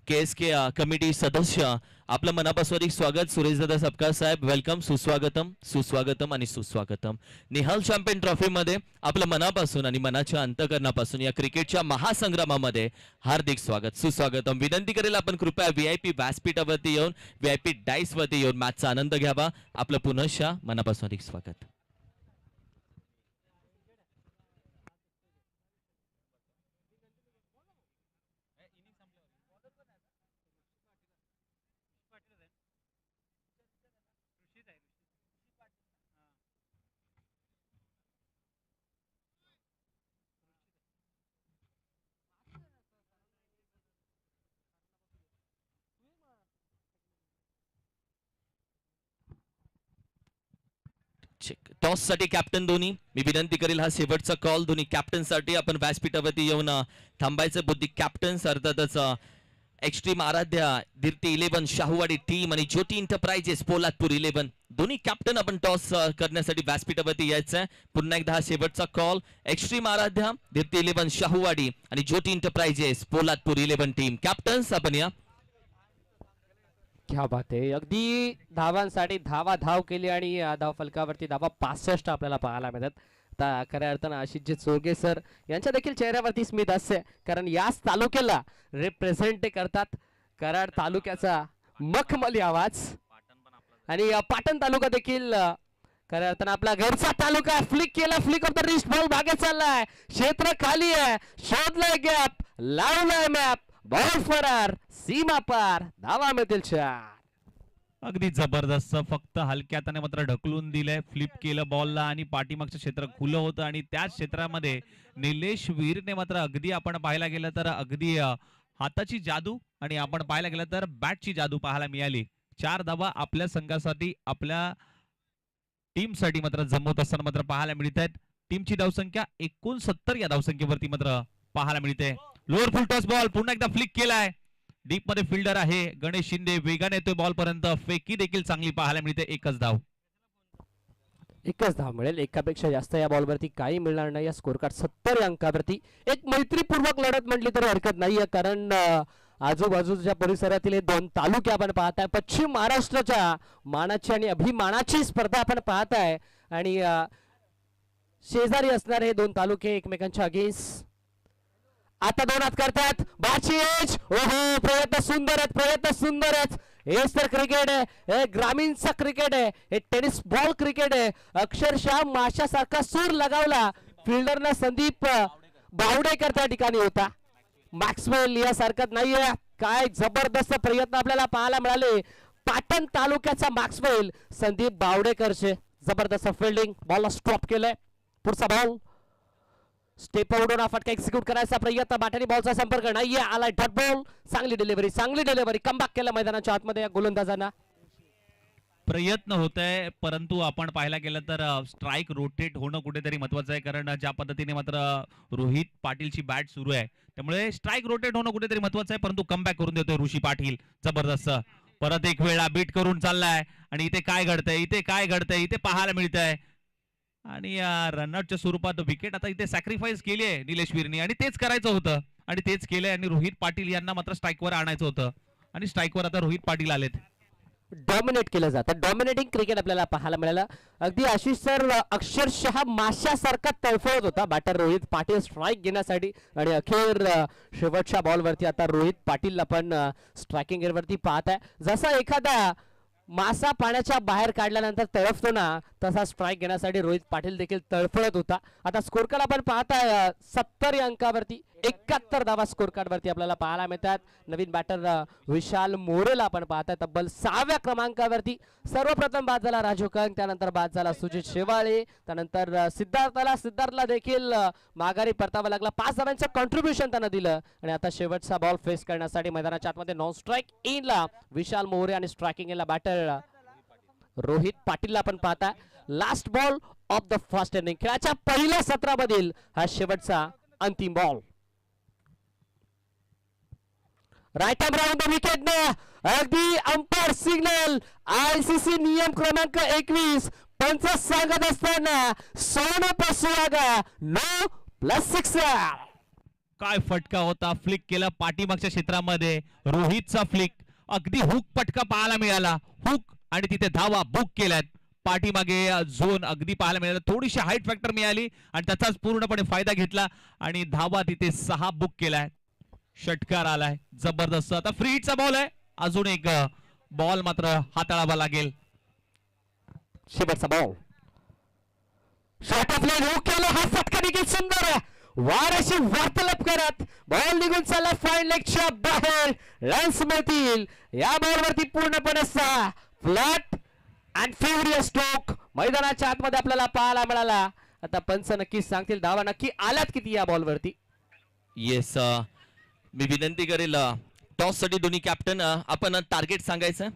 KSK कमिटी सदस्य आपलं मनापासून स्वागत. सुरेश दादा सपकाळ साहेब वेलकम, सुस्वागतम सुस्वागतम आणि सुस्वागतम. निहाल चॅम्पियन ट्रॉफी मध्ये आपलं मनापासून आणि मनाच्या अंतकरणापासून या क्रिकेटच्या महासंग्रामामध्ये हार्दिक स्वागत सुस्वागतम. विनंती करेल आपण कृपया VIP व्यासपीठावरती येऊन VIP डाईस वरती येऊन मॅचचा आनंद घ्यावा. आपलं पुनश्च मनापासून स्वागत. टॉस साठी कॅप्टन धोनी, मी विनंती करेल हा शेवटचा कॉल दोन्ही कॅप्टन साठी आपण व्यासपीठावरती येऊन थांबायचं. बुद्धी कॅप्टन्स अर्थातच एक्स्ट्रीम आराध्या, कीर्ती 11 शाहूवाडी टीम आणि ज्योती एंटरप्राइजेस पोलादपूर 11 दोन्ही कॅप्टन आपण टॉस करण्यासाठी व्यासपीठावरती यायचंय. पुन्हा एकदा हा शेवटचा कॉल. एक्स्ट्रीम आराध्या, कीर्ती 11 शाहूवाडी आणि ज्योती एंटरप्राइजेस पोलादपूर 11 टीम कॅप्टन्स आपण या. क्या बात आहे. अगदी धावांसाठी धाव केली आणि धाव फलकावरती धावा 65 आपल्याला पाहायला मिळतात. आता खऱ्या अर्थानं आशिषजी चोरगे सर यांच्या देखील चेहऱ्यावरती स्मित हास्य आहे, कारण याच तालुक्याला रिप्रेझेंट करतात. कराड तालुक्याचा मखमली आवाज आणि पाटण तालुका देखील खऱ्या अर्थानं आपला घरचा तालुका. फ्लिक केला, flick of the wrist, ball मागे चाललाय, क्षेत्र खाली आहे, शोधलाय गॅप, लावलाय मॅप, बॉल फरार, सीमा पार, धावा मिळतील 4. अगदी जबरदस्त. फक्त हलक्या हाताने मात्र ढकलून दिलंय, फ्लिप केलं बॉलला आणि पाठीमागचं क्षेत्र खुलं होतं आणि त्याच क्षेत्रामध्ये निलेश वीरने मात्र अगदी आपण पाहायला गेलं तर अगदी हाताची जादू आणि आपण पाहायला गेलं तर बॅटची जादू पाहायला मिळाली. 4 धावा आपल्या संघासाठी आपल्या टीमसाठी मात्र जमवत असताना मात्र पाहायला मिळत आहेत. टीमची धावसंख्या 69 या धावसंख्येवरती मात्र पाहायला मिळते. लोअर फुल टॉस बॉल पुन्हा एकदा फ्लिक केलाय. डीप मध्ये फिल्डर आहे गणेश शिंदे, वेगाने येतोय बॉल पर्यंत, फेकी देखील चांगली पाहायला मिळते. एकच धाव मिळेल. एकापेक्षा जास्त या बॉलवरती काही मिळणार नाही. या स्कोर कार्ड 70 अंकावरती एक मैत्रीपूर्वक लढत म्हटली तरी हरकत नाहीये, कारण आजूबाजूच्या परिसरातील हे 2 तालुके आपण पाहताय. पश्चिम महाराष्ट्राच्या मानाची आणि अभिमानाची स्पर्धा आपण पाहताय आणि शेजारी असणारे हे 2 तालुके एकमेकांच्या अगेन्स्ट. आता 2 हात करतात, बाची एज, ओहो प्रयत्न सुंदर आहेत, प्रयत्न सुंदर आहेत. हेच तर क्रिकेट आहे, हे ग्रामीणचा क्रिकेट आहे, हे टेनिस बॉल क्रिकेट आहे. अक्षरशः माशासारखा सूर लगावला फिल्डरना संदीप बावडेकर त्या ठिकाणी होता. मॅक्सवेल यासारखं नाहीये. काय जबरदस्त प्रयत्न आपल्याला पाहायला मिळाले. पाटण तालुक्याचा मॅक्सवेल संदीप बावडेकरचे जबरदस्त फिल्डिंग, बॉलला स्टॉप केलंय. पुढचा बॉल स्टेप आउट फटका एक्झिक्यूट करायचा प्रयत्न, बाटानी बॉलचा संपर्क नाहीये, आलाय डॉट बॉल. चांगली डिलिव्हरी कमबॅक केलं मैदानाच्या आतमध्ये या गोलंदाजांना. प्रयत्न होत आहे, परंतु आपण पाहायला गेलं तर स्ट्राईक रोटेट होणं कुठेतरी महत्वाचं आहे, कारण ज्या पद्धतीने मात्र रोहित पाटीलची बॅट सुरू आहे त्यामुळे स्ट्राईक रोटेट होणं कुठेतरी महत्वाचं आहे. परंतु कमबॅक करून देतोय ऋषी पाटील. जबरदस्त परत एक वेळा बीट करून चाललाय आणि इथे काय घडतंय इथे पाहायला मिळतंय. आणि रनआउटच्या स्वरूपात विकेट आता इथे सॅक्रिफाईस केली आहे निलेश वीरनी आणि तेच करायचं होतं आणि तेच केलंय. आणि रोहित पाटील यांना मात्र स्ट्राईकवर आणायचं होतं आणि स्ट्राईकवर आता रोहित पाटील आलेत. डॉमिनेट केलं जातं, डॉमिनेटिंग क्रिकेट आपल्याला पाहायला मिळालं. अगदी आशिष सर अक्षरशः माशासारखा तळफळत होता बॅटर रोहित पाटील स्ट्राईक घेण्यासाठी आणि अखेर शेवटच्या बॉलवरती आता रोहित पाटील आपण स्ट्रायकिंग एअरवरती पाहत आहे. जसा एखादा मासा पाण्याच्या बाहेर काढल्यानंतर तळफतो ना, तसा स्ट्राईक घेण्यासाठी रोहित पाटील देखील तळफळत होता. आता स्कोर कार्ड आपण पाहताय 70 अंकावरती 71 धावा स्कोर कार्ड वरती आपल्याला पाहायला मिळतात. नवीन बॅटर विशाल मोरेला आपण पाहताय तब्बल 6व्या क्रमांकावरती. सर्वप्रथम बाद झाला राजू कंग, त्यानंतर बाद झाला सुजित शेवाळे, त्यानंतर सिद्धार्थला देखील माघारी परतावा लागला. 5 धावांचं कॉन्ट्रीब्युशन त्यानं दिलं आणि आता शेवटचा बॉल फेस करण्यासाठी मैदानाच्या आतमध्ये नॉन स्ट्राईक इनला विशाल मोरे आणि स्ट्रायकिंग इनला बॅटर रोहित पाटीलला आपण पाहता. Last ball of the first inning, खेळाच्या पहिल्या सत्रामधील हा शेवटचा अंतिम ball. Right arm round the wicket, अगदी अंपायर सिग्नल. ICC नियम क्रमांक 21 पंच सांगत असताना सोनं पसुवागा नो +6. काय फटका होता, फ्लिक केला पाठीमागच्या क्षेत्रामध्ये, रोहितचा फ्लिक अगदी हुक फटका पाहायला मिळाला, हुक आणि तिथे धावा बुक केल्यात. पाठीमागे झोन अगदी पाहायला मिळाला, थोडीशी हाईट फॅक्टर मिळाली आणि त्याचाच पूर्णपणे फायदा घेतला आणि धावा तिथे 6 बुक केलाय. षटकार आलाय जबरदस्त. आता फ्री हिटचा बॉल आहे, अजून एक बॉल मात्र हाताळावा लागेल. शेवटचा ball shot of line hook केला, हा फटका देखील सुंदर वाराशी वार्तालाप करत बॉल निघून चालला फाईन लेगच्या बाहेर. रन्स मिळतील या बॉलवरती पूर्णपणे 6 फ्लॅट अँड फ्युरियस स्ट्रोक मैदानाच्या आतमध्ये आपल्याला पाहायला मिळाला. आता पंच नक्कीच सांगतील धावा नक्की आल्यात किती या बॉलवरती. येस, मी विनंती करेल टॉस साठी दोन्ही कॅप्टन आपण टार्गेट सांगायचं.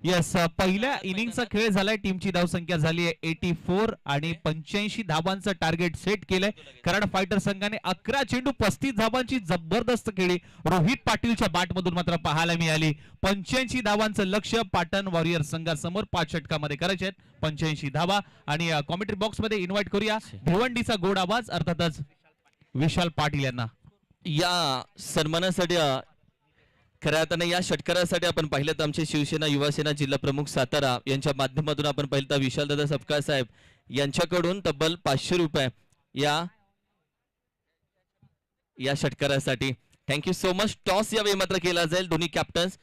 येस, पहिल्या इनिंगचा खेळ झालाय, टीमची धावसंख्या झाली आहे 84 आणि 85 धावांचं टार्गेट सेट केलंय. कराड फायटर संघाने 11 चेंडू 35 धावांची जबरदस्त खेळी रोहित पाटीलच्या बॅटमधून मात्र पाहायला मिळाली. 85 धावांचं लक्ष्य पाटण वॉरियर संघासमोर 5 षटकामध्ये करायचे आहेत. 85 धावा आणि कॉमेंट्री बॉक्स मध्ये इन्व्हाइट करूया भिवंडीचा गोड आवाज अर्थातच विशाल पाटील यांना. या सन्मानासाठी खऱ्या अर्थाने या षटकारासाठी आपण पाहिलं तर आमचे शिवसेना युवासेना जिल्हा प्रमुख सातारा यांच्या माध्यमातून आपण पाहिलं तर विशालदादा सपकाळ साहेब यांच्याकडून तब्बल 500 रुपये या षटकारासाठी. Thank you so much. टॉस यावेळी मात्र केला जाईल दोन्ही कॅप्टन्स.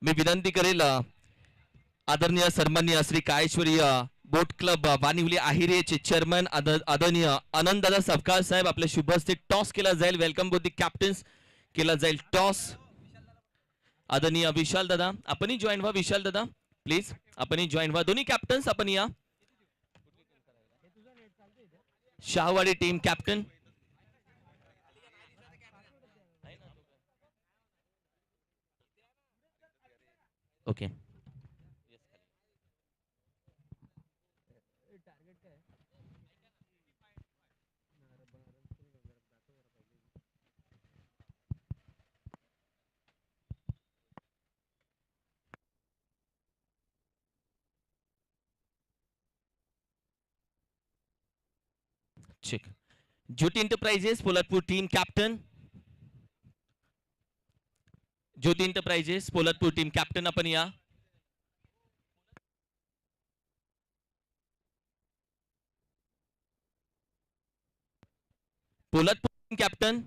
मी विनंती करेल आदरणीय सन्माननीय श्री काळेश्वरी बोट क्लब वानिवली आहिरेचे चेअरमन आदरणीय आनंददादा सपकाळ साहेब आपल्या शुभ हस्ते टॉस केला जाईल. Welcome both the captains. केला जाईल टॉस. आदरणीय विशाल दादा आपणही जॉईन व्हा. विशाल दादा प्लीज आपणही जॉईन व्हा. दोन्ही कॅप्टन्स आपण या. Shahuwadi team captain okay. check. ज्योती एंटरप्राइजेस पोलादपूर टीम कॅप्टन. ज्योती एंटरप्राइजेस पोलादपूर टीम कॅप्टन आपण या. पोलादपूर टीम कॅप्टन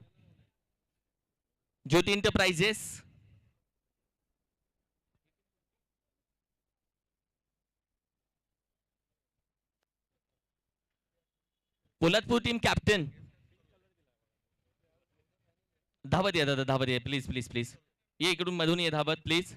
ज्योती एंटरप्राइजेस. पोलादपूर टीम कॅप्टन धावत या दादा, धावत या प्लीज प्लीज प्लीज. ये इकडून मधून ये धावत प्लीज.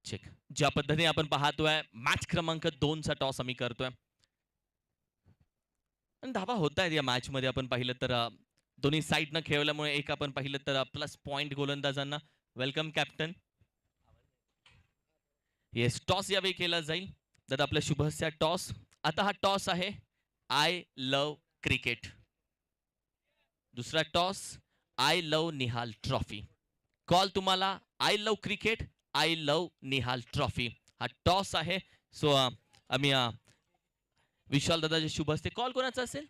चेक. ज्या पद्धतीने आपण पाहतोय मॅच क्रमांक 2 चा टॉस आम्ही करतोय आणि धावा होत आहेत या मॅच मध्ये. आपण पाहिलं तर दोन्ही साईडनं खेळल्यामुळे एक आपण पाहिलं तर प्लस पॉइंट गोलंदाजांना. Welcome captain. येस, टॉस यावेळी केला जाईल दादा आपल्या शुभस्य टॉस. आता हा टॉस आहे आय लव क्रिकेट. दुसरा toss I love Nihal trophy. Call तुम्हाला I love cricket, I love Nihal trophy हा टॉस आहे. सो आम्ही विशाल दादाचे शुभ हस्ते कॉल कोणाचा असेल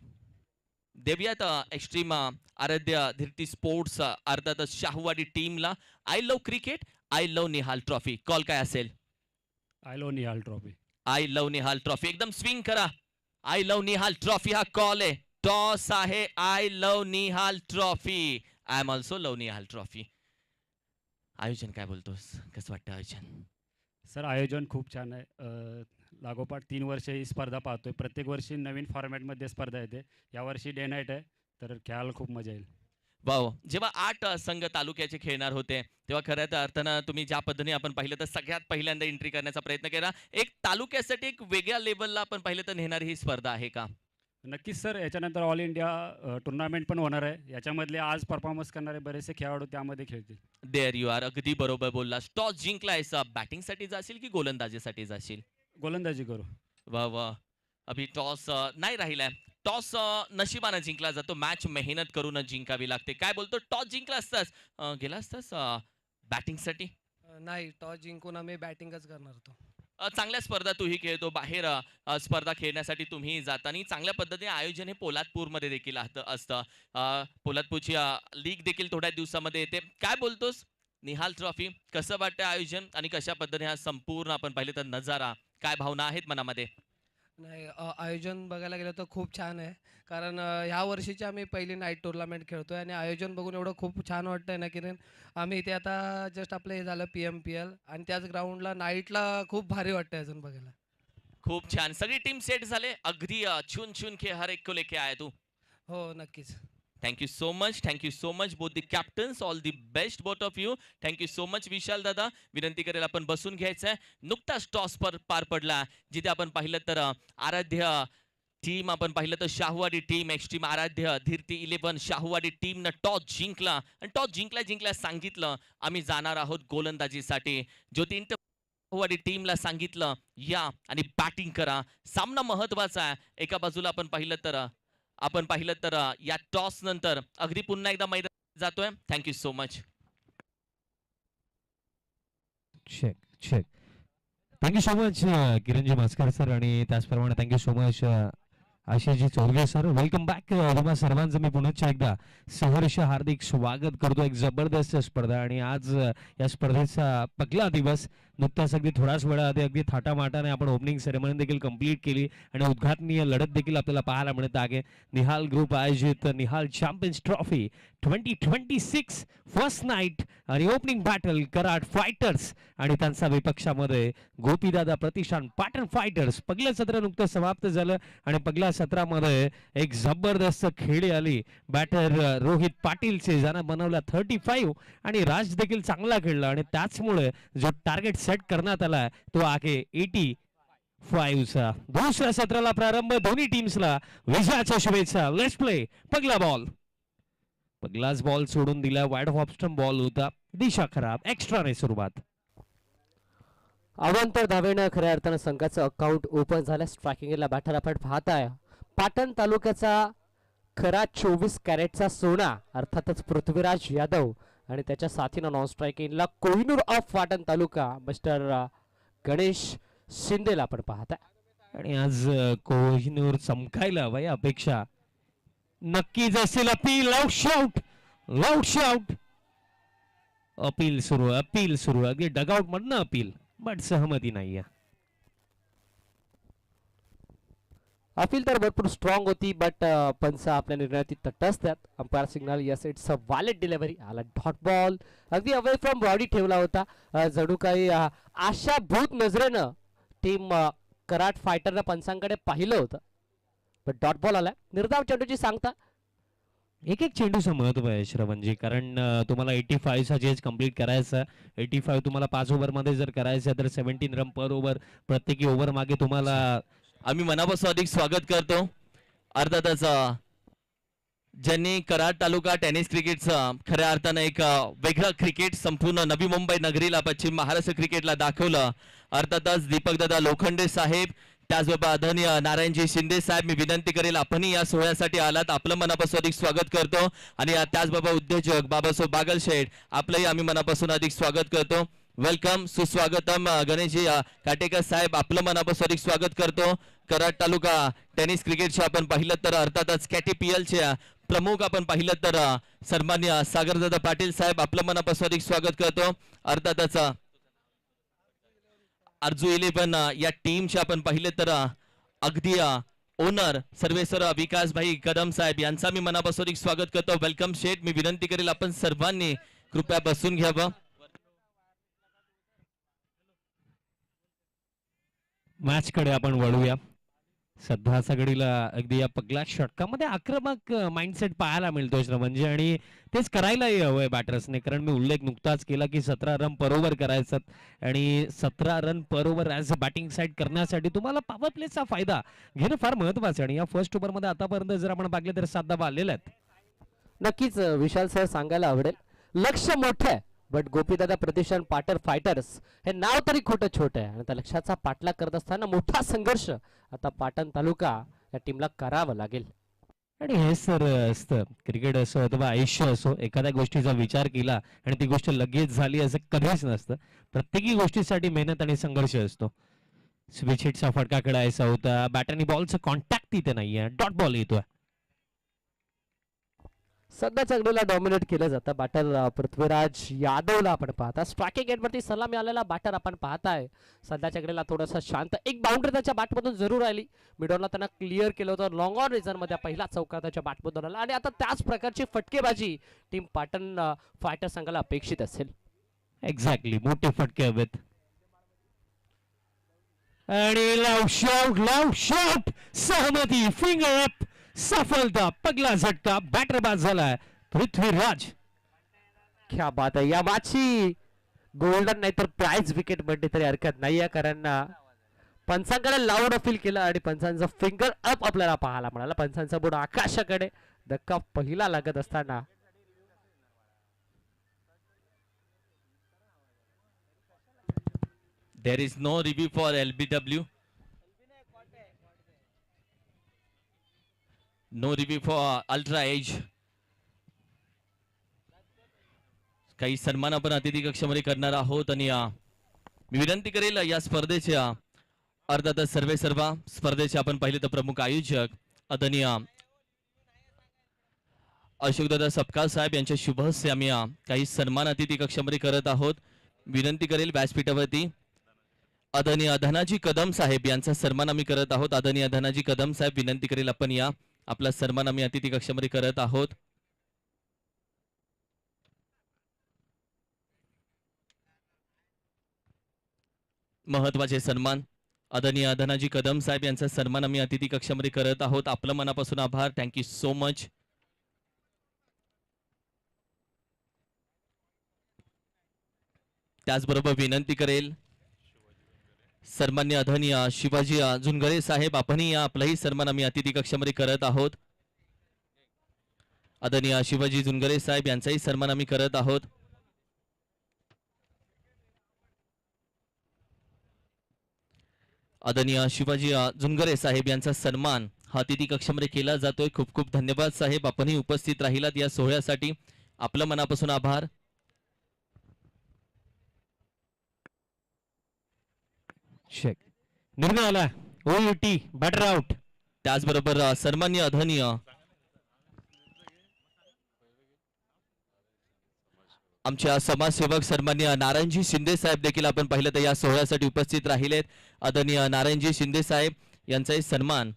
देऊयात एक्स्ट्रीम आराध्य धीरती स्पोर्ट्स अर्थातच शाहूवाडी टीमला. I love cricket, I love Nihal trophy. Call काय असेल? I love Nihal trophy. I love Nihal trophy. एकदम स्विंग करा. आय लव निहाल ट्रॉफी हा कॉल आहे. टॉस आहे I love Nihal trophy. I am also love Nihal trophy. आयोजन काय बोलतोस, कसं वाटतं आयोजन? सर आयोजन खूप छान आहे. लागोपाठ 3 वर्ष ही स्पर्धा पाहतोय. प्रत्येक वर्षी नवीन फॉर्मॅटमध्ये स्पर्धा येते. यावर्षी डे नाईट आहे, तर खेळायला खूप मजा येईल. वाव. जेव्हा 8 संघ तालुक्याचे खेळणार होते तेव्हा खऱ्या अर्थानं तुम्ही ज्या पद्धतीने आपण पाहिलं तर सगळ्यात पहिल्यांदा एंट्री करण्याचा प्रयत्न केला. एक तालुक्यासाठी एक वेगळ्या लेवलला आपण पाहिलं तर नेणारी ही स्पर्धा आहे का? नक्कीच सर, याच्यानंतर ऑल इंडिया टुर्नामेंट पण होणार आहे. याच्यामधले आज परफॉर्मन्स करणारे बरेचसे खेळाडू त्यामध्ये खेळतील. देअर यू आर, अगदी बरोबर बोललास. टॉस जिंकलायस, बॅटिंगसाठी जाशील की गोलंदाजीसाठी जाशील? गोलंदाजी करू. वा वा. अभि टॉस नाही राहिलाय. टॉस नशिबानं जिंकला जातो, मॅच मेहनत करूनच जिंकावी लागते. काय बोलतो, टॉस जिंकला असतास गेला असतास बॅटिंगसाठी? नाही, टॉस जिंकून आम्ही बॅटिंगच करणार होतो. चांगल्या स्पर्धा तूही खेळतो, बाहेर स्पर्धा खेळण्यासाठी तुम्ही जाता आणि चांगल्या पद्धतीने आयोजन हे पोलादपूरमध्ये देखील असतं. पोलादपूरची लीग देखील थोड्या दिवसामध्ये येते. काय बोलतोस, निहाल ट्रॉफी कसं वाटतं आयोजन आणि कशा पद्धतीने हा संपूर्ण आपण पाहिले तर नजारा, काय भावना आहेत मनामध्ये? नाही, आयोजन बघायला गेलं तर खूप छान आहे. कारण ह्या वर्षीची आम्ही पहिली नाईट टुर्नामेंट खेळतोय आणि आयोजन बघून एवढं खूप छान वाटतंय ना, की आम्ही इथे आता जस्ट आपलं हे झालं PMPL आणि त्याच ग्राउंडला नाईटला खूप भारी वाटतंय अजून बघायला. खूप छान. सगळी टीम सेट झाले अगदी चुन चुन के हर एक को लेके आया तू. हो, नक्कीच. Thank you so much, thank you so much both the captains, all the best both of you. Thank you so much Vishal दादा. विनंती करेल आपण बसून घ्यायचं आहे. नुकताच टॉस पार पडला, जिथे आपण पाहिलं तर आराध्य टीम, आपण पाहिलं तर शाहूवाडी टीम, एक्स टीम आराध्य, धीरती 11 शाहूवाडी टीमनं टॉस जिंकला आणि टॉस जिंकल्या सांगितलं आम्ही जाणार आहोत गोलंदाजीसाठी. ज्योती शाहूवाडी टीमला सांगितलं या आणि बॅटिंग करा. सामना महत्वाचा आहे. एका बाजूला आपण पाहिलं तर या टॉस नंतर अगदी पुन्हा एकदा मैदान जातोय. Thank you so much. Check. Thank you so much Kiranji Bhaskar sir आणि त्याचप्रमाणे thank you so much Ashishji Chaudhary sir. Welcome back. तुम्हा सर्वांचं मी पुन्हा एकदा सहर्ष हार्दिक स्वागत करतो. एक जबरदस्त स्पर्धा आणि आज या स्पर्धेचा पहिला दिवस. नुकताच अगदी थोड्याच वेळाआधी अगदी थाटामाटाने आपण ओपनिंग सेरेमनी देखील कंप्लीट केली आणि उद्घाटनीय लढत देखील आपल्याला पाहायला मिळत आहे. निहाल ग्रुप आयोजित Nihal champions trophy 2026 first night आणि ओपनिंग बॅटल कराड फायटर्स आणि त्यांचा विपक्षामध्ये गोपीदादा प्रतिष्ठान पाटण फायटर्स. पहिलं सत्र नुकतं समाप्त झालं आणि पहिल्या सत्रामध्ये एक जबरदस्त खेळी आली. बॅटर रोहित पाटीलचे, ज्यानं बनवला 35 आणि राज देखील चांगला खेळला आणि त्याचमुळे जो टार्गेट सेट करण्यात आला तो आहे 85चा. दुसऱ्या सत्राला प्रारंभ. दोन्ही टीम्सला विजयाच्या शुभेच्छा. Let's play. पहिला बॉल, पहिलाच बॉल सोडून दिला. वाईड ऑफ स्टंप बॉल होता. दिशा खराब. एक्स्ट्राने सुरुवात. अवांतर धावेनं खऱ्या अर्थानं संघाचं अकाउंट ओपन झालं. स्ट्रायकिंगला बॅटर आपण पाहताय पाटण तालुक्याचा खरा 24 कॅरेटचा सोना अर्थातच पृथ्वीराज यादव आणि त्याच्या साथीनं नॉन स्ट्रायकिंगला कोहिनूर ऑफ पाटण तालुका मिस्टर गणेश शिंदेला आपण पाहताय. आणि आज कोहिनूर चमकायला हवं या अपेक्षा नक्कीच असेल. Appeal, loud shout. अपील सुरू अगदी डगआउट मधनं अपील, बट सहमती नाहीये. अपील तर भरपूर स्ट्रॉंग होती बट पंच आपल्या निर्णयात तटस्थ. Umpire signal yes it's a valid delivery. आला डॉट बॉल अगदी अवे फ्रॉम बॉडी ठेवला होता. जणू काही आशाभूत नजरेनं टीम कराड फायटरनं पंचांकडे पाहिलं होतं पण डॉट बॉल आलाय. निर्धाव चेंडूची सांगता. एक चेंडूचं महत्व आहे श्रवणजी, कारण तुम्हाला 85चा चेज कंप्लीट करायचा. 85 तुम्हाला 5 ओव्हरमध्ये जर करायचं तर 17 रन पर ओव्हर. प्रत्येकी ओव्हर मागे तुम्हाला आम्ही मनापासून अधिक स्वागत करतो. अर्थातच ज्यांनी कराड तालुका टेनिस क्रिकेटचं खऱ्या अर्थानं एक वेगळं क्रिकेट संपूर्ण नवी मुंबई नगरीला, पश्चिम महाराष्ट्र क्रिकेटला दाखवलं. अर्थातच दीपकदादा लोखंडे साहेब, त्याचबरोबर आदरणीय नारायणजी शिंदे साहेब, मी विनंती करेल आपणही या सोहळ्यासाठी आलात. आपलं मनापासून अधिक स्वागत करतो. आणि त्याचबरोबर उद्योजक बाबासाहेब बागलशेठ, आपलंही आम्ही मनापासून अधिक स्वागत करतो. वेलकम, सुस्वागतम. गणेशजी काटेकर साहेब, आपलं मनापासून अधिक स्वागत करतो. कराड तालुका टेनिस क्रिकेटचे आपण पाहिलं तर अर्थातच KTPLचे प्रमुख आपण पाहिलं तर सन्माननीय सागरदादा पाटील साहेब, आपलं मनापासून अधिक स्वागत करतो. अर्थातच अर्जू 11 या टीमचे आपण पाहिले तर अगदी ओनर सर्वेसर विकास भाई कदम साहेब, यांचा मी मनापासून अधिक स्वागत करतो. वेलकम शेठ. मी विनंती करेल आपण सर्वांनी कृपया बसून घ्यावं. मॅच कडे आपण वळूया. सध्याच्या घडीला अगदी या पगला षटकामध्ये आक्रमक माइंडसेट पाहायला मिळतोय म्हणजे आणि तेच करायलाही हवंय बॅटर्सने, कारण मी उल्लेख नुकताच केला की 17 रन पर ओव्हर करायचं आणि 17 run per over as a batting side करण्यासाठी तुम्हाला पॉवर प्लेचा फायदा घेणं फार महत्वाचं आहे. आणि या फर्स्ट ओव्हरमध्ये आतापर्यंत जर आपण पाहिले तर 7 धावा आलेल्या आहेत. नक्कीच विशाल सर सांगायला आवडेल, लक्ष मोठं आहे बट गोपीदादा प्रतिष्ठान पाटर फायटर्स हे नाव तरी खोटं छोटं आहे आणि त्या लक्ष्याचा पाठलाग करत असताना मोठा संघर्ष आता पाटण तालुका या टीमला करावं लागेल. आणि हे सर असतं क्रिकेट असो अथवा आयुष्य असो, एखाद्या गोष्टीचा विचार केला आणि ती गोष्ट लगेच झाली असं कधीच नसतं. प्रत्येकी गोष्टीसाठी मेहनत आणि संघर्ष असतो. स्विच हिटचा फटका खेळायचा होता, बॅट आणि बॉलचं कॉन्टॅक्ट तिथे नाहीये, डॉट बॉल येतोय. सध्याच्या घडीला डॉमिनेट केलं जातं बॅटर पृथ्वीराज यादवला आपण पाहता. स्ट्रायकिंग एंडवरती सलामी आलेला बॅटर आपण पाहताय. सध्याच्या घडीला थोडासा शांत, एक बाउंड्री त्याच्या बॅटमधून जरूर आली, मिडॉनला त्यांना क्लिअर केलं होतं. लॉंग ऑन रिझन मध्ये पहिला चौकार त्याच्या बॅटमधून आला आणि आता त्याच प्रकारची फटकेबाजी टीम पाटण फायटर संघाला अपेक्षित असेल. एक्झॅक्टली, मोठे फटके हवेत. आणि लाव शॉट सहमती, फिंगर अप, सफलता, पगला झटका, बॅटर बाद झालाय पृथ्वीराज. क्या बात आहे, या मॅचची गोल्डन नाहीतर प्राइज विकेट म्हणते तरी हरकत नाहीये, कारण पंचांकडे लाऊड अपील केलं आणि पंचांचा फिंगर अप आपल्याला पाहायला मिळाला. पंचांचा बोर्ड आकाशाकडे, धक्का पहिला लागत असताना There is no review for LBW. No review for Ultra Edge. काही सन्मान आपण अतिथी कक्षामध्ये करणार आहोत आणि मी विनंती करेल या स्पर्धेच्या अर्थातच सर्वेसर्वा स्पर्धेचे आपण पाहिले तर प्रमुख आयोजक आदरणीय अशोकदादा सपकाळ साहेब यांच्या शुभ हस्ते आम्ही काही सन्मान अतिथी कक्षामध्ये करत आहोत. विनंती करेल व्यासपीठावरती आदरणीय धनाजी कदम साहेब यांचा सन्मान आम्ही करत आहोत. आदरणीय धनाजी कदम साहेब, विनंती करेल आपण या आपला सन्मान आम्ही अतिथी कक्षामध्ये करत आहोत. महत्वाचे सन्मान आदरणीय धनाजी कदम साहेब यांचा सन्मान आम्ही अतिथी कक्षामध्ये करत आहोत. आपलं मनापासून आभार. Thank you so much. त्याचबरोबर विनंती करेल सन्मान्य आदरणीय शिवाजी झुनगरे साहेब, आपणही या आपलाही सन्मान आम्ही अतिथी कक्षामध्ये करत आहोत. आदरणीय शिवाजी झुनगरे साहेब यांचाही सन्मान आम्ही करत आहोत. आदरणीय शिवाजी झुनगरे साहेब यांचा सन्मान हा अतिथी कक्षामध्ये केला जातोय. खूप खूप धन्यवाद साहेब, आपणही उपस्थित राहिलात या सोहळ्यासाठी. आपलं मनापासून आभार. निर्णय आला, ओयूटी बॅटर आउट. त्याचबरोबर सन्मान्य आदरणीय आमच्या समाजसेवक सन्मान्य नारायणजी शिंदे साहेब देखील आपण पाहिलं तर या सोहळ्यासाठी उपस्थित राहिलेत. आदरणीय नारायणजी शिंदे साहेब यांचाही सन्मान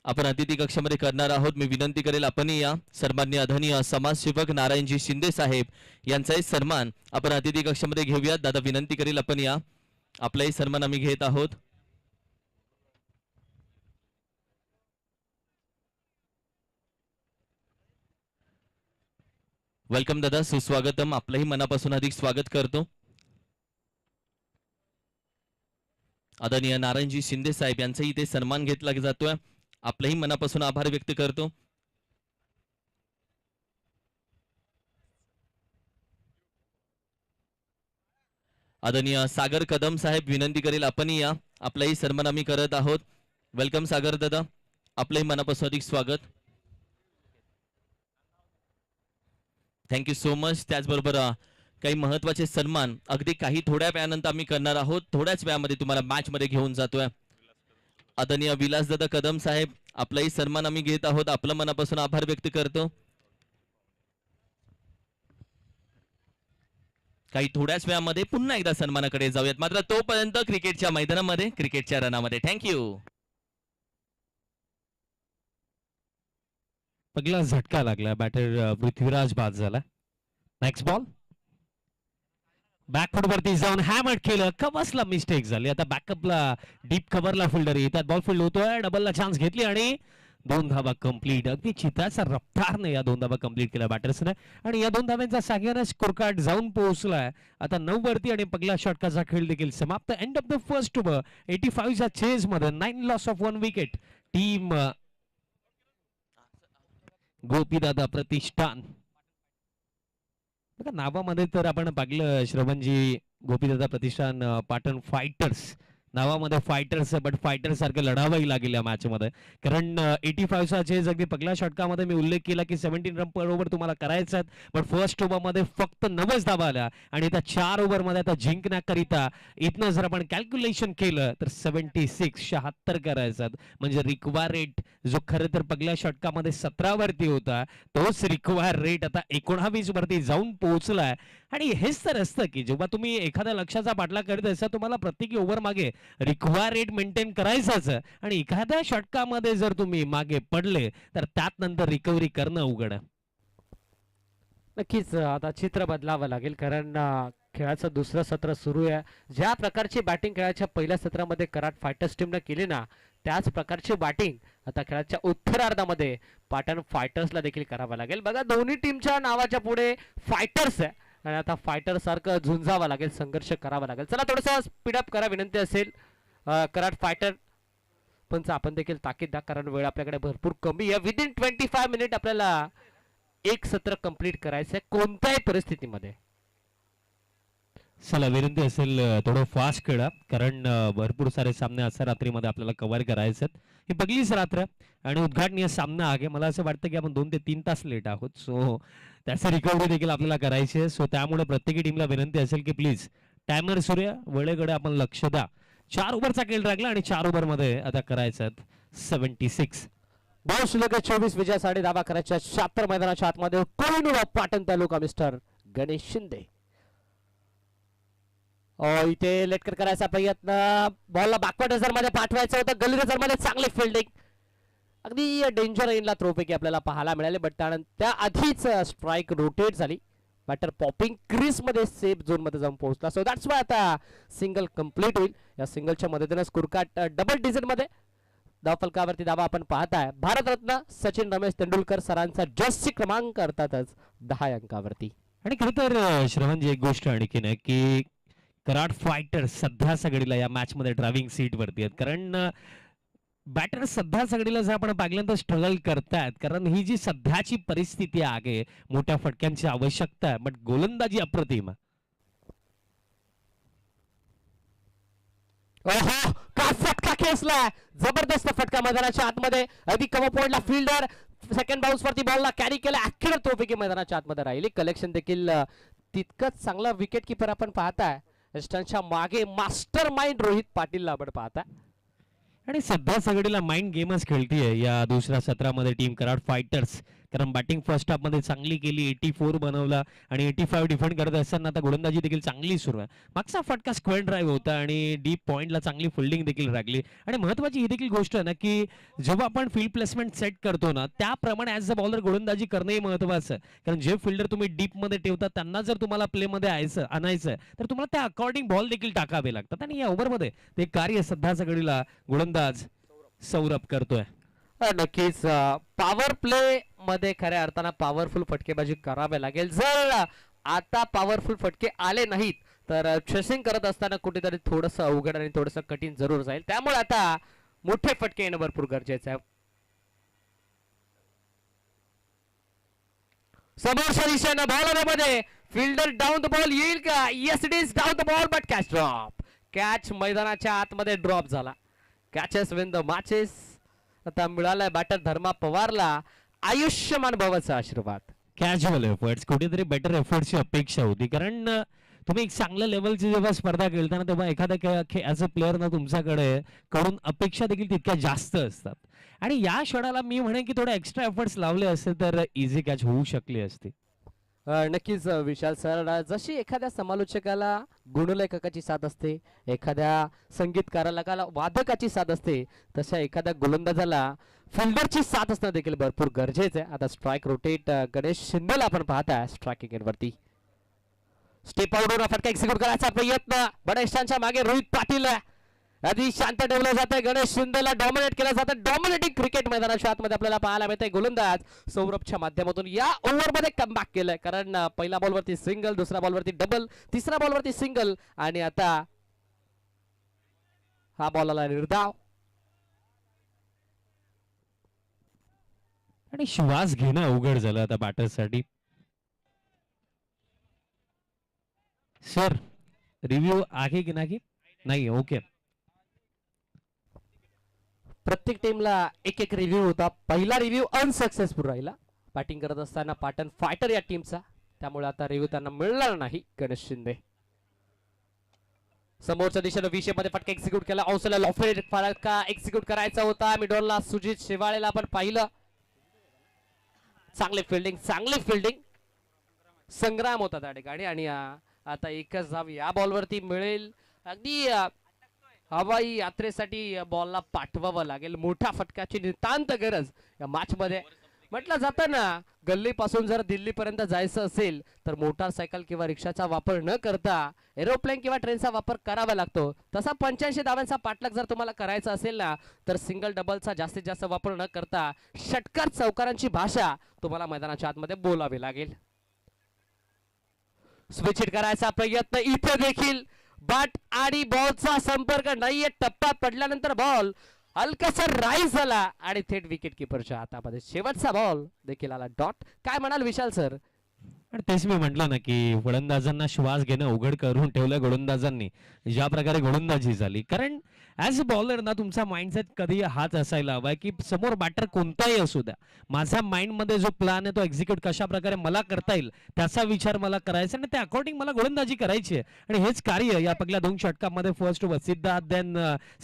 आपण अतिथी कक्षामध्ये करणार आहोत. मी विनंती करेल आपणही या सन्मान्य आदरणीय समाजसेवक नारायणजी शिंदे साहेब यांचाही सन्मान आपण अतिथी कक्षामध्ये घेऊयात. दादा, विनंती करेल आपण या आपलाही सन्मान आम्ही घेत आहोत. वेलकम दादा, सुस्वागतम. आपलंही मनापासून अधिक स्वागत करतो. आदरणीय नारायणजी शिंदे साहेब यांचाही इथे सन्मान घेतला जातोय. आपलंही मनापासून आभार व्यक्त करतो. आदरणीय सागर कदम साहेब, विनंती करेल आपणही या आपलाही सन्मान आम्ही करत आहोत. वेलकम सागर दादा, आपलंही मनापासून अधिक स्वागत. Thank you so much. त्याचबरोबर काही महत्वाचे सन्मान अगदी काही थोड्या वेळानंतर आम्ही करणार आहोत. थोड्याच वेळामध्ये तुम्हाला मॅच मध्ये घेऊन जातोय. आदरणीय विलासदादा कदम साहेब, आपलाही सन्मान आम्ही घेत आहोत. आपलं मनापासून आभार व्यक्त करतो. काही थोड्याच वेळामध्ये पुन्हा एकदा सन्मानाकडे जाऊयात, मात्र तोपर्यंत क्रिकेटच्या मैदानामध्ये, क्रिकेटच्या रनामध्ये. थँक्यू. पगला झटका लागला, बॅटर पृथ्वीराज बाद झाला. नेक्स्ट बॉल बॅकफुट वरती जाऊन हॅमर केलं, कव्हर्सला मिस्टेक झाली. आता बॅकअपला डीप कव्हरला फिल्डर येतात, बॉल फील्ड होतोय, डबलला चान्स घेतली आणि 2 धावा कंप्लीट. अगदी चित्राचा रफ्तारने या 2 धावा कंप्लीट केल्या बॅटर्सने आणि या 2 धाव्यांचा सगळ्यांना स्कोर कार्ड जाऊन पोहोचलाय आता 9 वरती आणि पहिल्या षटकाचा खेळ देखील समाप्त. End of the first over 85 च्या चेज मध्ये 9 लॉस ऑफ 1 विकेट. टीम गोपीदादा प्रतिष्ठान, बघा नावामध्ये तर आपण पाहिलं श्रवणजी, गोपीदादा प्रतिष्ठान पाटण फायटर्स नावामध्ये फायटर्स आहे, बट फायटर सारखं लढावंही लागेल या मॅच मध्ये. कारण 85 चा चेज अगदी पहिल्या षटकामध्ये मी उल्लेख केला की 17 रन पर ओव्हर तुम्हाला करायचं आहे, बट फर्स्ट ओव्हर मध्ये फक्त 9 धावा आल्या आणि त्या 4 ओव्हर मध्ये आता जिंकण्याकरिता इथनं जर आपण कॅल्क्युलेशन केलं तर 76 करायचं, म्हणजे रिक्वायर रेट जो खरं तर पहिल्या षटकामध्ये 17 वरती होता तोच रिक्वायर रेट आता 19 वरती जाऊन पोहोचलाय. आणि हेच तर असतं की जेव्हा तुम्ही एखाद्या लक्ष्याचा पाठलाग करत असता तुम्हाला प्रत्येकी ओव्हर मागे रिक्वायर रेट मेंटेन करायचाच आणि एखाद्या षटकामध्ये जर तुम्ही मागे पडले तर त्यात नंतर रिकव्हरी करणं अवघड आहे. नक्कीच आता चित्र बदलावं लागेल कारण खेळाचं दुसरं सत्र सुरू आहे. ज्या प्रकारची बॅटिंग खेळाच्या पहिल्या सत्रामध्ये कराड फायटर्स टीमने केली ना त्याच प्रकारची बॅटिंग आता खेळाच्या उत्तरार्धामध्ये पाटण फायटर्सला देखील करावं लागेल. बघा दोन्ही टीमच्या नावाच्या पुढे फायटर्स आहे आणि आता फायटर सारखं झुंजावं लागेल, संघर्ष करावा लागेल. चला थोडंसं स्पीडअप करा विनंती असेल कराड फायटर पण आपण देखील ताकीद द्या कारण वेळ आपल्याकडे भरपूर कमी आहे. विदिन 25 मिनिट आपल्याला एक सत्र कंप्लीट करायचं आहे कोणत्याही परिस्थितीमध्ये. चला विनंती असेल थोडं फास्ट खेळा कारण भरपूर सारे सामने असं रात्रीमध्ये आपल्याला कव्हर करायचे आहेत. ही पहिलीच रात्र आणि उद्घाटनीय सामना आहे. मला असं वाटतं की आपण 2 ते 3 तास लेट आहोत, सो त्याची रिकव्हरी देखील आपल्याला करायची आहे. सो त्यामुळे प्रत्येकी टीमला विनंती असेल की प्लीज टायमर सूर्य वेळेकडे आपण लक्ष द्या. 4 ओव्हरचा खेळ लागला आणि 4 ओव्हर मध्ये आता करायचं 76 बॉल शिल्लक 24 विजयासाठी धावा करायच्या 76 मैदानाच्या आतमध्ये कोहिनूर पाटण तालुका मिस्टर गणेश शिंदे. इथे लेटकर करायचा प्रयत्न, बॉलला बॅकवर्ड रिझर्व मध्ये पाठवायचं होतं, गली रिझर्व मध्ये चांगली फिल्डिंग, अगदी डेंजर रेंजला थ्रोपैकी आपल्याला पाहायला मिळाले. बट त्या आधीच स्ट्राईक रोटेट झाली, बॅटर पॉपिंग क्रीज मध्ये सेफ झोन मध्ये जाऊन पोहोचला. सो दॅट्स वाय आता सिंगल कंप्लीट होईल. या सिंगलच्या मदतीने स्कोर कार्ड डबल डिजिट मध्ये धावफलकावरती धावा आपण पाहताय. भारतरत्न सचिन रमेश तेंडुलकर सरांचा जर्सी क्रमांक अर्थातच 10 अंकावरती. आणि खरं तर श्रवणजी एक गोष्ट आणखीन आहे की कराड फायटर्स सध्या सगळीला या मॅच मध्ये ड्रायव्हिंग सीट वरती आहेत कारण बॅटर सध्या सगळीला जर आपण पाहिलं तर स्ट्रगल करतायत कारण ही जी सध्याची परिस्थिती आहे मोठ्या फटक्यांची आवश्यकता आहे, बट गोलंदाजी अप्रतिम. काय फटका खेचला, जबरदस्त फटका मैदानाच्या आतमध्ये, अगदी कम पॉइंटला फिल्डर सेकंड बाउन्स वरती बॉलला कॅरी केला, अॅक्युरेट तोपैकी मैदानाच्या आतमध्ये राहिली. कलेक्शन देखील तितकंच चांगला विकेट किपर आपण पाहताय. स्टंटच्या मागे मास्टर माइंड रोहित पाटीलला आपण पाहताय आणि सध्या सगळीला माइंड गेमच खेळतीये या दुसऱ्या सत्रामध्ये टीम कराड फायटर्स. कारण बॅटिंग फर्स्ट हाफ मध्ये चांगली केली, 84 बनवला आणि 85 डिफेंड करत असताना आता गोलंदाजी देखील चांगली सुरू आहे. मागचा फटका स्क्वेअर ड्राईव्ह होता आणि डीप पॉइंटला चांगली फिल्डिंग देखील लागली. आणि महत्वाची ही देखील गोष्ट आहे ना की जेव्हा आपण फील्ड प्लेसमेंट सेट करतो ना त्याप्रमाणे ॲज अ बॉलर गोलंदाजी करणंही महत्वाचं आहे. कारण जे फिल्डर तुम्ही डीप मध्ये ठेवता त्यांना जर तुम्हाला प्ले मध्ये आणायचं तर तुम्हाला त्या अकॉर्डिंग बॉल देखील टाकावे लागतात आणि या ओव्हर मध्ये ते कार्य सध्या सगळीला गोलंदाज सौरभ करतोय. नक्कीच पॉवर प्ले मध्ये खऱ्या अर्थानं पॉवरफुल फटकेबाजी करावे लागेल. जर आता पॉवरफुल फटके आले नाहीत तर चेसिंग करत असताना कुठेतरी थोडंसं अवघड आणि थोडंसं कठीण जरूर जाईल. त्यामुळे आता मोठे फटके येणं भरपूर गरजेचं आहे. समोरच्या दिशेनं बॉलरमध्ये फिल्डर डाऊन द बॉल येईल का? Yes it is down the ball but catch drop. Catch मैदानाच्या आतमध्ये ड्रॉप झाला. Catches win the matches. आता मिळालाय बॅटर धर्मा पवारला आयुष्यमान भवाचा आशीर्वाद. कॅज्युअल एफर्ट्स, कुठेतरी बेटर एफर्ट्सची अपेक्षा होती कारण तुम्ही एक चांगल्या लेवलची जेव्हा स्पर्धा खेळताना तेव्हा एखाद्या ॲज अ प्लेअर ना तुमच्याकडे कडून अपेक्षा देखील तितक्या जास्त असतात आणि या क्षणाला मी म्हणेन की थोडे एक्स्ट्रा एफर्ट्स लावले असते तर इझी कॅच होऊ शकली असती. नक्कीच विशाल सर, जशी एखाद्या समालोचकाला गुणलेखकाची साथ असते, एखाद्या संगीतकाराला वादकाची साथ असते, तशा एखाद्या गोलंदाजाला फिल्डरची साथ असणं देखील भरपूर गरजेचं आहे. आता स्ट्राईक रोटेट गणेश शिंदेला आपण पाहताय स्ट्रायकिंग वरती. स्टेप आउटवर फटका एक्झिक्यूट करायचा प्रयत्न गणेशांच्या मागे रोहित पाटील आधी शांत ठेवलं जातंय. गणेश शिंदेला डॉमिनेट केलं जातं. डॉमिनेटिंग क्रिकेट मैदानाच्या आतमध्ये आपल्याला पाहायला मिळतंय. गोलंदाज सौरभच्या माध्यमातून या ओव्हरमध्ये कमबॅक केलंय, कारण पहिल्या बॉलवरती सिंगल, दुसऱ्या बॉलवरती डबल, तिसऱ्या बॉलवरती सिंगल आणि आता हा बॉल आला निर्धाव. आणि श्वास घेणं अवघड झालं आता बॅटर्ससाठी. सर रिव्ह्यू आहे की नाही? ओके. प्रत्येक टीमला एक एक रिव्ह्यू होता. पहिला रिव्ह्यू अनसक्सेसफुल राहिला बॅटिंग करत असताना पाटण फायटर या टीमचा, त्यामुळे आता रिव्ह्यू त्यांना मिळणार नाही. गणेश शिंदे समोरच्या दिशेनं विषय मध्ये फटका एक्झिक्यूट केला. औसला लॉफेड फटका एक्झिक्यूट करायचा होता. मिडॉनला सुजित शेवाळेला आपण पाहिलं. चांगली फिल्डिंग संग्राम होता त्या ठिकाणी आणि आता एकच धाव या बॉलवरती मिळेल. अगदी हवाई यात्रेसाठी बॉलला पाठवावं लागेल. मोठ्या फटक्याची नितांत गरज या मॅच मध्ये. म्हटलं जातं ना, गल्लीपासून जर दिल्लीपर्यंत जायचं असेल तर मोटारसायकल किंवा रिक्षाचा वापर न करता एरोप्लेन किंवा ट्रेनचा वापर करावा लागतो. तसा 85 धावांचा पाठलाग जर तुम्हाला करायचा असेल ना, तर सिंगल डबलचा जास्तीत जास्त वापर न करता षटकार चौकारांची भाषा तुम्हाला मैदानाच्या आतमध्ये बोलावी लागेल. स्विच हिट करायचा प्रयत्न इथे देखील बॅट आणि बॉलचा संपर्क नाहीये. टप्पा पडल्यानंतर बॉल हलकासा राईज झाला आणि थेट विकेट किपरच्या हातामध्ये. शेवटचा बॉल देखील आला डॉट. काय म्हणाल विशाल सर? आणि तेच मी म्हटलं ना की गोलंदाजांना श्वास घेणं अवघड करून ठेवलं गोलंदाजांनी, ज्या प्रकारे गोलंदाजी झाली. कारण ॲज अ बॉलर ना तुमचा माइंडसेट कधी हाच असायला हवा की समोर बॅटर कोणताही असू द्या, माझा माइंडमध्ये जो प्लॅन आहे तो एक्झिक्यूट कशा प्रकारे मला करता येईल त्याचा विचार मला करायचा आणि त्या अकॉर्डिंग मला गोलंदाजी करायची आहे. आणि हेच कार्य या पहिल्या 2 षटकांमध्ये first over Siddharth, then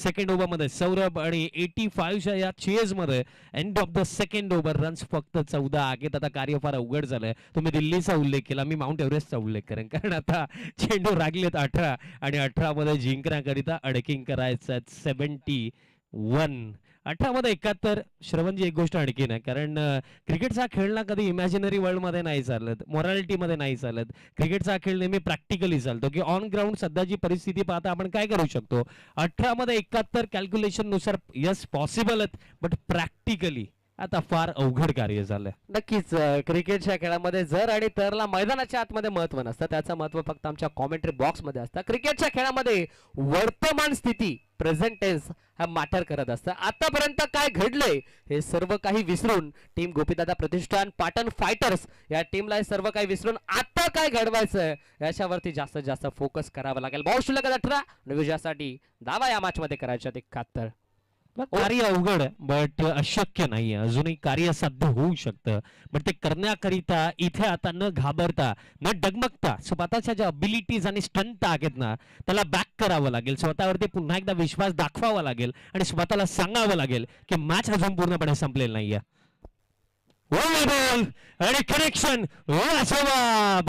second ओव्हरमध्ये सौरभ आणि 85च्या या चेजमध्ये end of the second over runs फक्त 14 आहेत. आता कार्य फार अवघड झालंय. तुम्ही दिल्लीचा उल्लेख केला, मी माउंट एव्हरेस्टचा उल्लेख करेन, कारण आता चेंडू रागलेत 18 आणि 18 मध्ये जिंकण्याकरिता अडकिंग करायचं 71. 18 मध्ये 71. श्रवणजी एक गोष्ट आणखीन आहे, कारण क्रिकेटचा खेळ ना कधी इमॅजिनरी वर्ल्ड मध्ये नाही चालत, मॉरॅलिटी मध्ये नाही चालत. क्रिकेटचा खेळ नेहमी प्रॅक्टिकली चालतो की ऑन ग्राउंड सध्याची परिस्थिती पाहता आपण काय करू शकतो. 18 मध्ये 71 कॅल्क्युलेशन नुसार यस पॉसिबल आहेत, बट प्रॅक्टिकली आता फार अवघड कार्य झालंय. नक्कीच क्रिकेटच्या खेळामध्ये जर आणि तरला मैदानाच्या आतमध्ये महत्व नसतं, त्याचं महत्व फक्त आमच्या कॉमेंट्री बॉक्स मध्ये असतं. क्रिकेटच्या खेळामध्ये वर्तमान स्थिती प्रेझेंट टेन्स हा मॅटर करत असतं. आतापर्यंत काय घडलंय हे सर्व काही विसरून टीम गोपीदादा प्रतिष्ठान पाटण फायटर्स या टीमला हे सर्व काही विसरून आता काय घडवायचं याच्यावरती जास्तीत जास्त फोकस करावा लागेल. बॉल शिल्लक 18 आणि विजयासाठी धावा या मॅच मध्ये करायच्या 71. कार्य अवघड आहे, बट अशक्य नाहीये. अजूनही कार्य साध्य होऊ शकतं, बट ते करण्याकरिता इथे आता न घाबरता न डगमगता स्वतःच्या ज्या अबिलिटीज आणि स्ट्रेंथ आहेत ना त्याला बॅक करावं लागेल. स्वतःवरती पुन्हा एकदा विश्वास दाखवावा लागेल आणि स्वतःला सांगावं लागेल की मॅच अजून पूर्णपणे संपलेली नाहीये. आणि कनेक्शन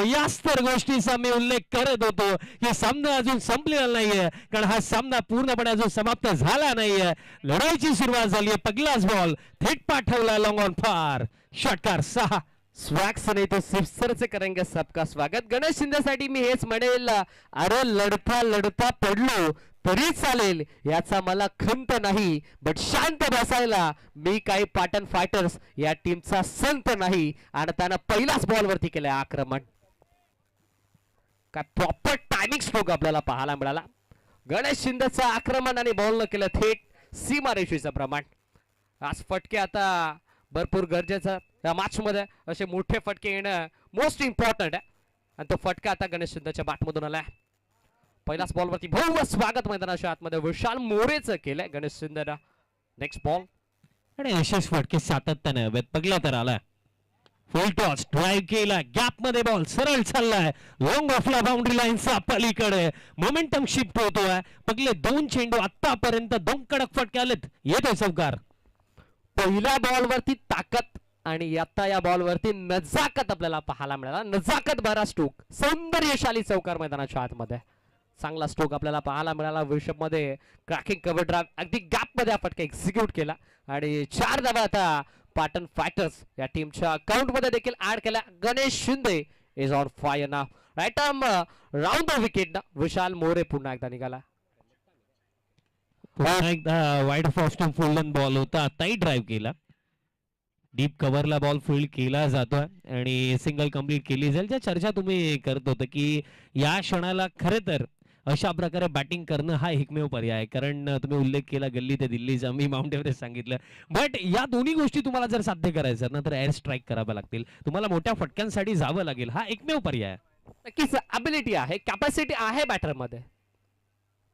याच तर गोष्टीचा मी उल्लेख करत होतो की सामना अजून संपलेला नाहीये, कारण हा सामना पूर्णपणे अजून समाप्त झाला नाहीये. लढाईची सुरुवात झालीये. पहिलाच बॉल थेट पाठवला लॉंग ऑन फार. षटकार 6. स्वॅक्स नाही तो सिप्सरचे करेंगे सबका स्वागत. गणेश शिंदेसाठी मी हेच म्हणेल, अरे लढता लढता पडलो तरी चालेल याचा मला खंत नाही, बट शांत बसायला मी काही पाटण फायटर्स या टीमचा संत नाही. आणि त्यानं पहिलाच बॉल वरती केलंय आक्रमण. काय प्रॉपर टायमिंग स्ट्रोक आपल्याला पाहायला मिळाला. गणेश शिंदेचं आक्रमण आणि बॉल न केलं थेट सीमारेषेचं प्रमाण. आज फटके आता भरपूर गरजेचं या मॅच मध्ये. असे मोठे फटके येणं मोस्ट इम्पॉर्टंट आहे आणि तो फटका आता गणेश शिंदेच्या बॅटमधून आलाय. पहिलाच बॉल वरती भव्य स्वागत मैदानाच्या आतमध्ये विशाल मोरेचं केलंय गणेश शिंदेला. नेक्स्ट बॉल आणि असेच फटके सातत्याने हवेत. पगला तर आलाय. फुल टॉस ड्राईव्ह केला, गॅप मध्ये बॉल सरळ चाललाय लॉंग ऑफला बाउंड्री लाईनचा पलीकडे. मोमेंटम शिफ्ट होतोय. पगले 2 चेंडू आतापर्यंत 2 कडक फटके आलेत. येतोय चौकार. पहिल्या बॉल वरती ताकद आणि आता या बॉल वरती नजाकत आपल्याला पाहायला मिळाला. नजाकत भरा स्ट्रोक, सौंदर्यशाली चौकार मैदानाच्या आतमध्ये. चांगला स्ट्रोक आपल्याला पाहायला मिळाला. विषभ मध्ये क्रॅकिंग कव्हर ड्राइव्ह अगदी गॅप मध्ये फटका एक्झिक्यूट केला आणि 4 धावा आता पाटण फायटर्स या टीमच्या अकाउंट मध्ये देखील ऍड केल्या. Ganesh Shinde is on fire नाव. Right arm round the wicket Vishal More पुन्हा एकदा निघाला. पुन्हा एकदा वाईड फॉस्टून फुल्डन बॉल होता, आताही ड्राईव्ह केला. डीप कव्हरला बॉल फील्ड केला जातोय आणि सिंगल कंप्लीट केली जाईल. ज्या चर्चा तुम्ही करत होता की या क्षणाला खरे तर अशा प्रकारे बॅटिंग करणं हा एकमेव पर्याय आहे. कारण तुम्ही उल्लेख केला गल्ली ते दिल्लीचा, मी माउंट एव्हरेस्ट सांगितलं. बट या दोन्ही गोष्टी तुम्हाला जर साध्य करायचं ना तर एअर स्ट्राईक कराव्या लागतील. तुम्हाला मोठ्या फटक्यांसाठी जावं लागेल. हा एकमेव पर्याय आहे. नक्कीच अबिलिटी आहे, कॅपॅसिटी आहे बॅटर मध्ये.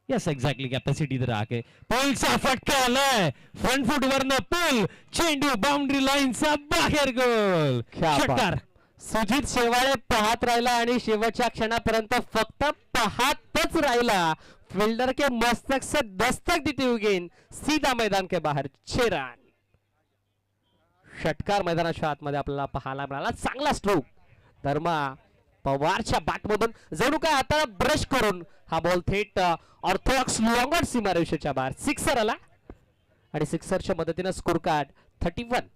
येस एक्झॅक्टली, कॅपॅसिटी तर आहे. पुलचा फटका आलाय फ्रंट फुट वरनं, पुल चेंडू बाउंड्री लाईनचा बाहेर, गोल. षटकार. सुजित शेवाळे पाहत राहिला आणि शेवटच्या क्षणापर्यंत फक्त पाहतच राहिला. फिल्डर के मस्तक से दस्तक देते हुए गेंद सीधा मैदान के बाहेर, 6 रन. षटकार मैदानाच्या आतमध्ये आपल्याला पाहायला मिळाला. चांगला स्ट्रोक धर्मा पवारच्या बॅटमधून जणू काय आता ब्रश करून हा बॉल थेट ऑर्थोडॉक्स लॉंगर सीमारेषेच्या बाहेर. सिक्सर आला आणि सिक्सरच्या मदतीने स्कोर कार्ड 31.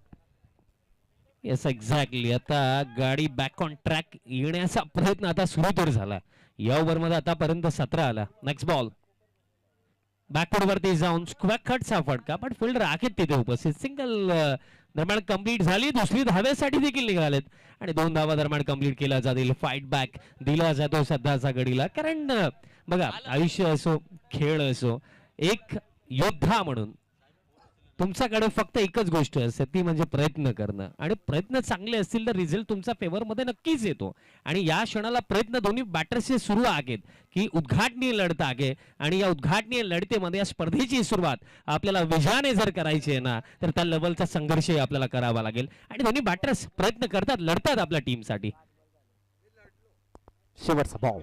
Yes exactly. आता गाडी बॅक ऑन ट्रॅक येण्याचा प्रयत्न आता सुरू तर झाला. या ओव्हर मध्ये आतापर्यंत 17 आला. नेक्स्ट बॉल बॅकवर्ड वरती जाऊन स्क्वॅक कटचा फटका, पण फिल्डर आहेत तिथे उपस्थित. सिंगल दरम्यान कंप्लीट झाली, दुसरी धावेसाठी देखील निघालेत आणि 2 धावा दरम्यान कंप्लीट केला जातील. फाईट बॅक दिला जातो सध्याचा घडीला. कारण बघा, आयुष्य असो खेळ असो, एक योद्धा म्हणून तुमच्याकडे फक्त एकच गोष्ट असते, ती म्हणजे प्रयत्न करणं. आणि प्रयत्न चांगले असतील तर रिझल्ट तुमच्या फेवर मध्ये नक्कीच येतो. आणि या क्षणाला प्रयत्न दोन्ही बॅटर्सचे सुरू आहेत की उद्घाटनीय लढत आहे आणि या उद्घाटनीय लढतीमध्ये या स्पर्धेची सुरुवात आपल्याला विजयाने जर करायची आहे ना तर त्या लेवलचा संघर्ष आपल्याला करावा लागेल. आणि दोन्ही बॅटर्स प्रयत्न करतात, लढतात आपल्या टीमसाठी. शेवटचा बॉल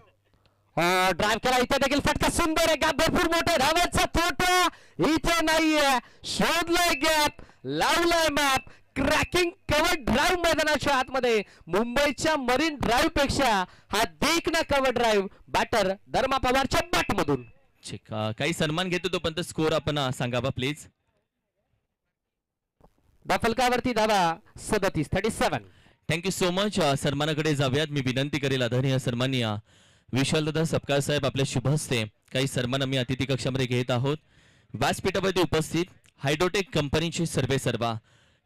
ड्राइव्ह केला, इथे देखील फटका सुंदर आहे. गॅप भरपूर मोठा, धावांचा तोटा इथे नाहीये. शोधलाय गॅप, लावलाय मॅप, क्रॅकिंग कव्हर ड्राइव्ह मैदानाच्या आतमध्ये. मुंबईच्या मरीन ड्राइव्ह पेक्षा हा देखना कव्हर ड्राइव्ह बॅटर धर्मा पवारच्या बॅट मधून. ठीक, काही सन्मान घेतो तोपर्यंत स्कोर आपण सांगावा प्लीज. फलकावरती धावा 37. Thank you so much. सन्मानाकडे जाऊयात. मी विनंती करेल आदरणीय सन्माननीय विशालदादा सपकाळ साहेब, आपल्या शुभ हस्ते काही सन्मान आम्ही अतिथी कक्षामध्ये घेत आहोत. व्यासपीठावरती उपस्थित हायड्रोटेक कंपनीचे सर्वेसर्वा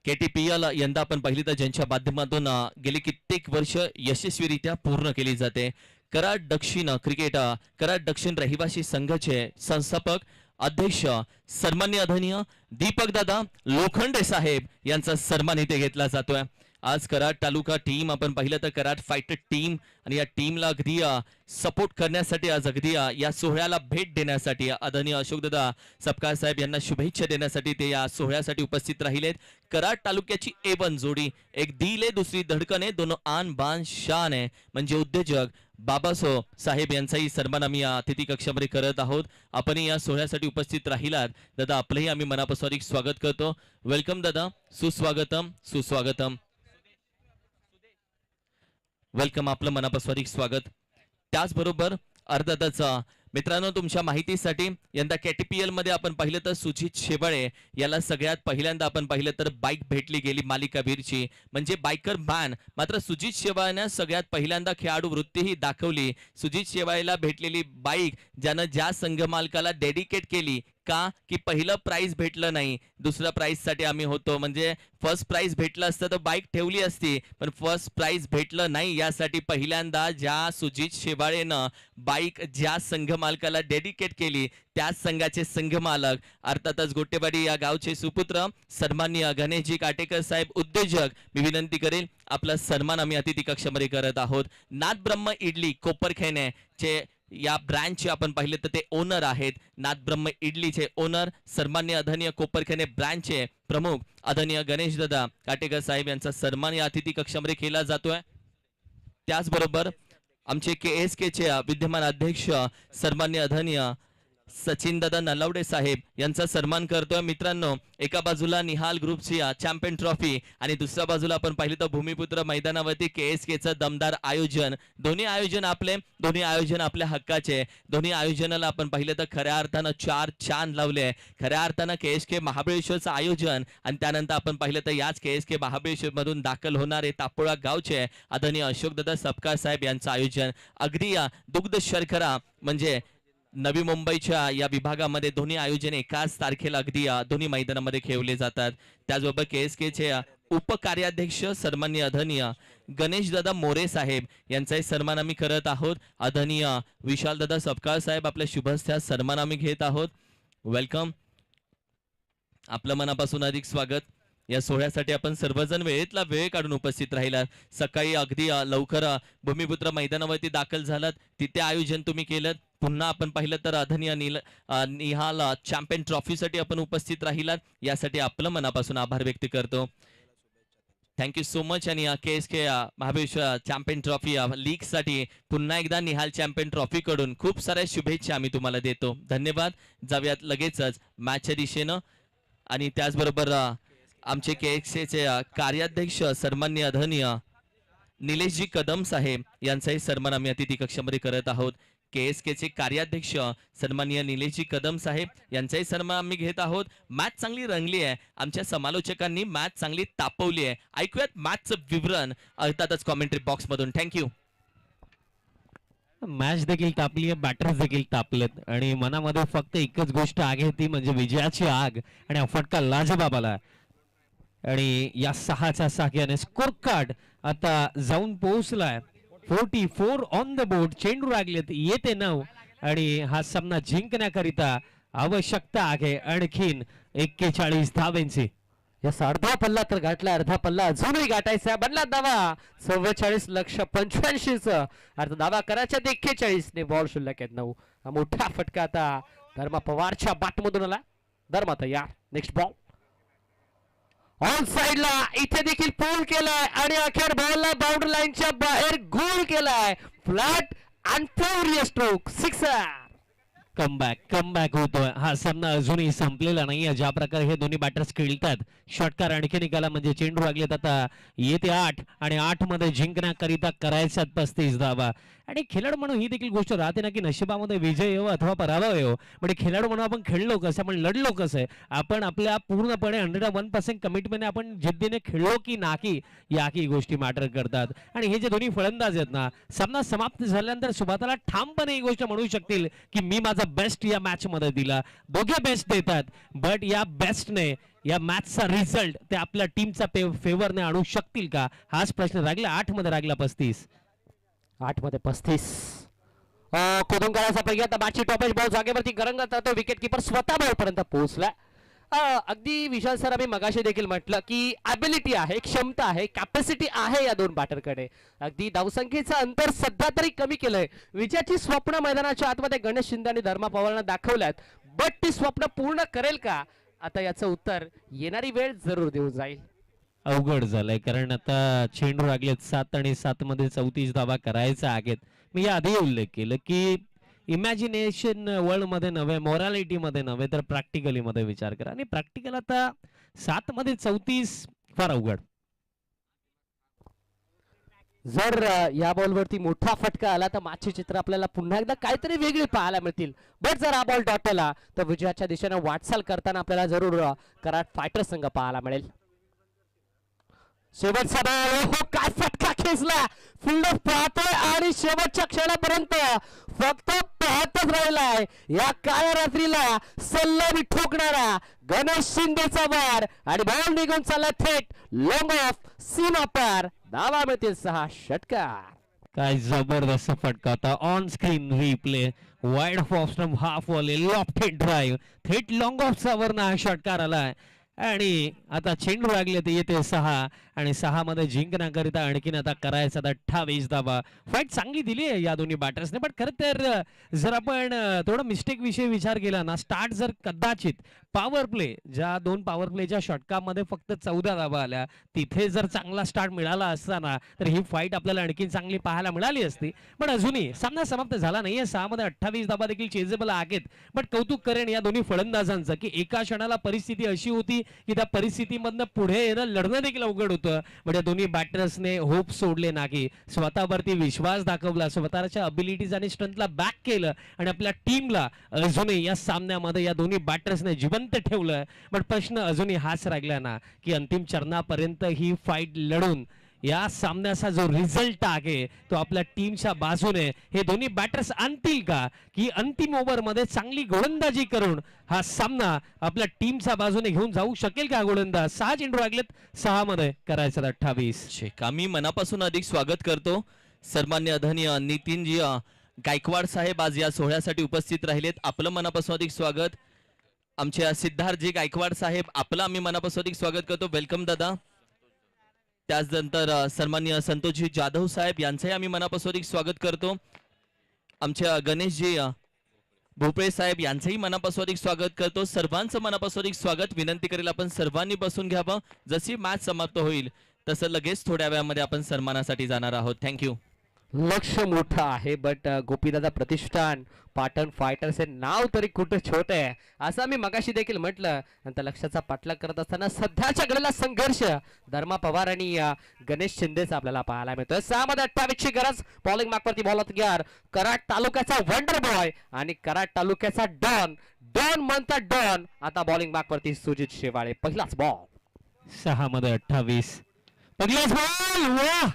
KTPL यंदा आपण पाहिली तर ज्यांच्या माध्यमातून गेली कित्येक वर्ष यशस्वीरित्या पूर्ण केली जाते. कराड दक्षिण रहिवासी संघाचे संस्थापक अध्यक्ष सन्माननीय आदरणीय दीपक दादा लोखंडे साहेब यांचा सन्मान इथे घेतला जातोय. आज कराड तालुका टीम आपण पाहिलं तर कराड फायटर टीम आणि या टीमला अगदी सपोर्ट करण्यासाठी आज अगदी या सोहळ्याला भेट देण्यासाठी आदरणीय अशोकदादा सपकाळ साहेब यांना शुभेच्छा देण्यासाठी ते या सोहळ्यासाठी उपस्थित राहिलेत. कराड तालुक्याची A1 जोडी, एक दिल आहे दुसरी धडकन आहे, दोनों आन बान शान आहे, म्हणजे उद्योजक बाबासो साहेब यांचाही सन्मान आम्ही या अतिथी कक्षामध्ये करत आहोत. आपणही या सोहळ्यासाठी उपस्थित राहिलात दादा, आपलंही आम्ही मनापासून स्वागत करतो. वेलकम दादा, सुस्वागतम सुस्वागतम. वेलकम, आपलं मनापासून स्वागत. त्याचबरोबर अर्धाताचा मित्रांनो तुमच्या माहितीसाठी यंदा KTPL मध्ये आपण पाहिलं तर सुजित शेवाळे याला सगळ्यात पहिल्यांदा आपण पाहिलं तर बाईक भेटली गेली मालिकावीरची, म्हणजे बायकर मॅन. मात्र सुजित शेवाळेने सगळ्यात पहिल्यांदा खेळाडू वृत्तीही दाखवली. सुजित शेवाळेला भेटलेली बाईक ज्यानं ज्या संघ मालकाला डेडिकेट केली का की पहिलं प्राइज भेटलं नाही, दुसऱ्या प्राइज साठी आम्ही होतो, म्हणजे फर्स्ट प्राइज भेटलं असतं तर बाईक ठेवली असती, पण फर्स्ट प्राइज भेटलं नाही यासाठी पहिल्यांदा ज्या सुजित शेवाळेनं बाईक ज्या संघ मालकाला डेडिकेट केली त्याच संघाचे संघ मालक अर्थातच गोटेवाडी या गावचे सुपुत्र सन्माननीय गणेशजी काटेकर साहेब उद्योजक, मी विनंती करेल आपला सन्मान आम्ही अतिथी कक्षामध्ये करत आहोत. नाथ ब्रह्म इडली कोपरखेने या ब्रँचचे आपण पाहिले तर ते ओनर आहेत. नाथ ब्रह्म इडलीचे ओनर सन्मान्य आदरणीय कोपरखेने ब्रँचचे प्रमुख आदरणीय गणेश दादा काटेकर साहेब यांचा सन्मान या अतिथी कक्षामध्ये केला जातोय. त्याचबरोबर आमचे KSK चे विद्यमान अध्यक्ष सन्मान्य आदरणीय सचिन दादा नलावडे साहेब यांचा सन्मान करतोय. मित्रांनो, एका बाजूला निहाल ग्रुपची चॅम्पियन ट्रॉफी आणि दुसऱ्या बाजूला आपण पाहिलं तर भूमिपुत्र मैदानावरती KSKचं दमदार आयोजन. दोन्ही आयोजन आपल्या हक्काचे. दोन्ही आयोजनाला आपण पाहिलं तर खऱ्या अर्थानं 4 चांद लावले. खऱ्या अर्थानं KSK महाबळेश्वरचं आयोजन आणि त्यानंतर आपण पाहिलं तर याच KSK महाबळेश्वर मधून दाखल होणारे तापोळा गावचे आदरणीय अशोकदादा सपकाळ साहेब यांचं आयोजन. अगदी दुग्ध शर्करा म्हणजे नवी मुंबईच्या या विभागामध्ये दोन्ही आयोजन एकाच तारखेला अगदी दोन्ही मैदानामध्ये खेळवले जातात. त्याचबरोबर KSKचे उपकार्याध्यक्ष सन्माननीय आदरणीय गणेश दादा मोरे साहेब यांचाही सन्मान आम्ही करत आहोत. आदरणीय विशाल दादा सपकाळ साहेब आपल्या शुभस्थात सन्मान आम्ही घेत आहोत. वेलकम, आपलं मनापासून अधिक स्वागत. या सोहळ्यासाठी आपण सर्वजण वेळेतला वेळ काढून उपस्थित राहिलात. सकाळी अगदी लवकर भूमिपुत्र मैदानावरती दाखल झालात, तिथे आयोजन तुम्ही केलं. पुन्हा आपण पाहिलं तर आदरणीय निहाल चॅम्पियन ट्रॉफीसाठी आपण उपस्थित राहिलात, यासाठी आपलं मनापासून आभार व्यक्त करतो. Thank you so much. आणि KSK Mahabaleshwar champion trophy league साठी पुन्हा एकदा निहाल चॅम्पियन ट्रॉफी कडून खूप साऱ्या शुभेच्छा आम्ही तुम्हाला देतो. धन्यवाद. जाऊयात लगेचच मॅचच्या दिशेनं. आणि त्याचबरोबर आमचे KSKचे कार्याध्यक्ष सन्माननीय आदरणीय निलेशजी कदम साहेब यांचाही सन्मान आम्ही अतिथी कक्षामध्ये करत आहोत. KSKचे कार्याध्यक्ष सन्माननीय निलेशजी कदम साहेब यांचाही सन्मान आम्ही घेत आहोत. मॅच चांगली रंगली आहे. आमच्या समालोचकांनी मॅच चांगली तापवली आहे. ऐकूयात मॅचचं विवरण अर्थातच कॉमेंट्री बॉक्स मधून. थँक्यू. मॅच देखील तापली आहे, बॅटर्स देखील तापलेत आणि मनामध्ये फक्त एकच गोष्ट आहे, ती म्हणजे विजयाची आग आणि हा फटका लाजबाब आला. आणि या 6च्या साह्याने स्कोर कार्ड आता जाऊन पोहोचलाय 44 ऑन द बोर्ड. चेंडू लागलेत, येते 9 आणि हा सामना जिंकण्याकरिता आवश्यकता आहे आणखीन 41 धावांची. यस, अर्धा पल्ला तर गाठला, अर्धा पल्ला अजूनही गाठायचा. बनला दावा 44,85,चा अर्धा दावा करायचा 41 ने. बॉल शिल्लक आहेत 9. हा मोठा फटका आता धर्मा पवारच्या बॅट मधून आला. धर्मा तयार. नेक्स्ट बॉल ऑन साइडला, इथे देखील पूल केलाय आणि अखेर बॉलला बाउंड्री लाईनच्या बाहेर गोल केलाय. Flat and furious stroke, sixer. Comeback होतोय. हा सामना अजूनही संपलेला नाहीये. ज्या प्रकारे हे दोन्ही बॅटर्स खेळतात, षटकार आणखी निकाला म्हणजे चेंडू लागलेत आता येते 8 आणि 8 मध्ये जिंकण्याकरिता करायच्यात 35 धावा. आणि खेळाडू म्हणून ही देखील गोष्ट राहते ना की नशिबामध्ये विजय येवो अथवा पराभव येवो, म्हणजे खेळाडू म्हणून आपण खेळलो कसं, आपण लढलो कसं आहे, आपण आपल्या पूर्णपणे 101% कमिटमेंटने आपण जिद्दीने खेळलो की नाही, याही गोष्टी मॅटर करतात. आणि हे जे दोन्ही फलंदाज आहेत ना, सामना समाप्त झाल्यानंतर स्वतःला ठामपणे ही गोष्ट म्हणू शकतील की मी माझा बेस्ट या मॅच मध्ये दिला. दोघे बेस्ट देतात, बट या बेस्टने या मॅचचा रिझल्ट ते आपल्या टीमचा फेवरने आणू शकतील का, हाच प्रश्न राहिला. 8 मध्ये राहिला 35. 8 मध्ये 35. खोदून काढायचा पैकी आता बॅटची टॉपेज बॉल जागेवरती गरंगत राहतो. विकेट किपर स्वतः बॉल पर्यंत पोहोचला. अगदी विशाल सर, आम्ही मगाशी देखील म्हटलं की ॲबिलिटी आहे, क्षमता आहे, कॅपॅसिटी आहे या दोन बॅटरकडे. अगदी धावसंख्येचं अंतर सध्या तरी कमी केलंय. विजयाची स्वप्न मैदानाच्या आतमध्ये गणेश शिंदे आणि धर्मा पवारनं दाखवल्यात, बट ती स्वप्न पूर्ण करेल का, आता याचं उत्तर येणारी वेळ जरूर देऊ जाईल. अवघड झालंय, कारण आता चेंडू लागलेत 7 आणि 7 मध्ये 34 धावा करायचा आहेत. मी आधी उल्लेख केलं की इमॅजिनेशन वर्ल्ड मध्ये नव्हे, मोरॅलिटी मध्ये नव्हे, तर प्रॅक्टिकली मध्ये विचार करा. आणि प्रॅक्टिकल आता 7 मध्ये 34 फार अवघड. जर या बॉलवरती मोठा फटका आला तर मॅचचे चित्र आपल्याला पुन्हा एकदा काहीतरी वेगळे पाहायला मिळतील. बट जर हा बॉल डॉट आला तर विजयाच्या दिशेने वाटचाल करताना आपल्याला जरूर कराड फायटर संघ पाहायला मिळेल. शेवटचा बॉल, हो काय फटका खेचला. फिल्डर पाहतोय आणि शेवटच्या क्षणापर्यंत फक्त पाहतच राहिलाय. या काळ्या रात्रीला सल्लामी ठोकणारा गणेश शिंदेचा वार आणि बॉल निघून चालला थेट लॉंग ऑफ सीमा पार. धावा मिळतील 6. षटकार. काय जबरदस्त फटका होता. On screen replay, wide off stump, half volley, lofted drive, थेट लॉंग ऑफचा वरनं हा षटकार आलाय. आणि आता चेंडू लागले ते येते 6 आणि 6 मध्ये जिंकण्याकरिता आणखीन आता करायचा 28 धावा. फाईट चांगली दिली आहे या दोन्ही बॅटर्सने, पण खरं तर जर आपण थोडा मिस्टेक विषयी विचार केला ना, स्टार्ट जर कदाचित पॉवर प्ले ज्या 2 पॉवर प्लेच्या षटकामध्ये फक्त 14 धावा आल्या, तिथे जर चांगला स्टार्ट मिळाला असताना तर ही फाईट आपल्याला आणखीन चांगली पाहायला मिळाली असती. पण अजूनही सामना समाप्त झाला नाहीये. 6 मध्ये 28 धावा देखील चेजेबल आहेत. पण कौतुक करेन या दोन्ही फलंदाजांचं की एका क्षणाला परिस्थिती अशी होती की त्या परिस्थितीमधनं पुढे येणं लढणं देखील अवघड होतं. म्हणजे दोन्ही बॅटर्सने होप सोडले नाही, स्वतःवरती विश्वास दाखवला, स्वतःच्या अबिलिटीज आणि स्ट्रेंथला बॅक केलं आणि आपल्या टीमला अजूनही या सामन्यामध्ये या दोन्ही बॅटर्सने जिवंत ठेवलं. पण प्रश्न अजूनही हाच राहिला ना की अंतिम चरणापर्यंत ही फाईट लढून या सामन्याचा जो रिझल्ट आहे तो आपल्या टीमच्या बाजूने हे दोन्ही बॅटर्स आणतील का, की अंतिम ओव्हर मध्ये चांगली गोलंदाजी करून हा सामना आपल्या टीमच्या बाजूने घेऊन जाऊ शकेल का गोलंदाज. 6 चेंडू लागलेत, 6 मध्ये करायचं 28. आम्ही मनापासून अधिक स्वागत करतो. सन्मान्य आदरणीय नितीनजी गायकवाड साहेब आज या सोहळ्यासाठी उपस्थित राहिलेत. आपलं मनापासून अधिक स्वागत. आमच्या सिद्धार्थजी गायकवाड साहेब, आपलं आम्ही मनापासून अधिक स्वागत करतो. वेलकम दादा. त्याचनंतर सन्माननीय संतोषजी जाधव साहेब यांचंही आम्ही मनापासून अधिक स्वागत करतो. आमच्या गणेशजी भोपळे साहेब यांचंही मनापासून अधिक स्वागत करतो. सर्वांचं मनापासून अधिक स्वागत. विनंती करेल आपण सर्वांनी बसून घ्यावं. जशी मॅच समाप्त होईल तसं लगेच थोड्या वेळामध्ये आपण सन्मानासाठी जाणार आहोत. थँक्यू. लक्ष मोठं आहे, बट गोपीदादा प्रतिष्ठान पाटण फायटर्स हे नाव तरी कुठं छोट आहे असं आम्ही मगाशी देखील म्हटलं. नंतर लक्षाचा पाठलाग करत असताना सध्याच्या घडीला संघर्ष धर्मा पवार आणि गणेश शिंदेचा आपल्याला पाहायला मिळतोय. 6 मध्ये 28 ची गरज. बॉलिंग मार्कवरती बॉल तयार. कराड तालुक्याचा वंडर बॉय आणि कराड तालुक्याचा डॉन म्हणतात डॉन. आता बॉलिंग मार्कवरती सुजित शेवाळे. पहिलाच बॉल. 6 मध्ये 28. पहिलाच बॉल. वाह,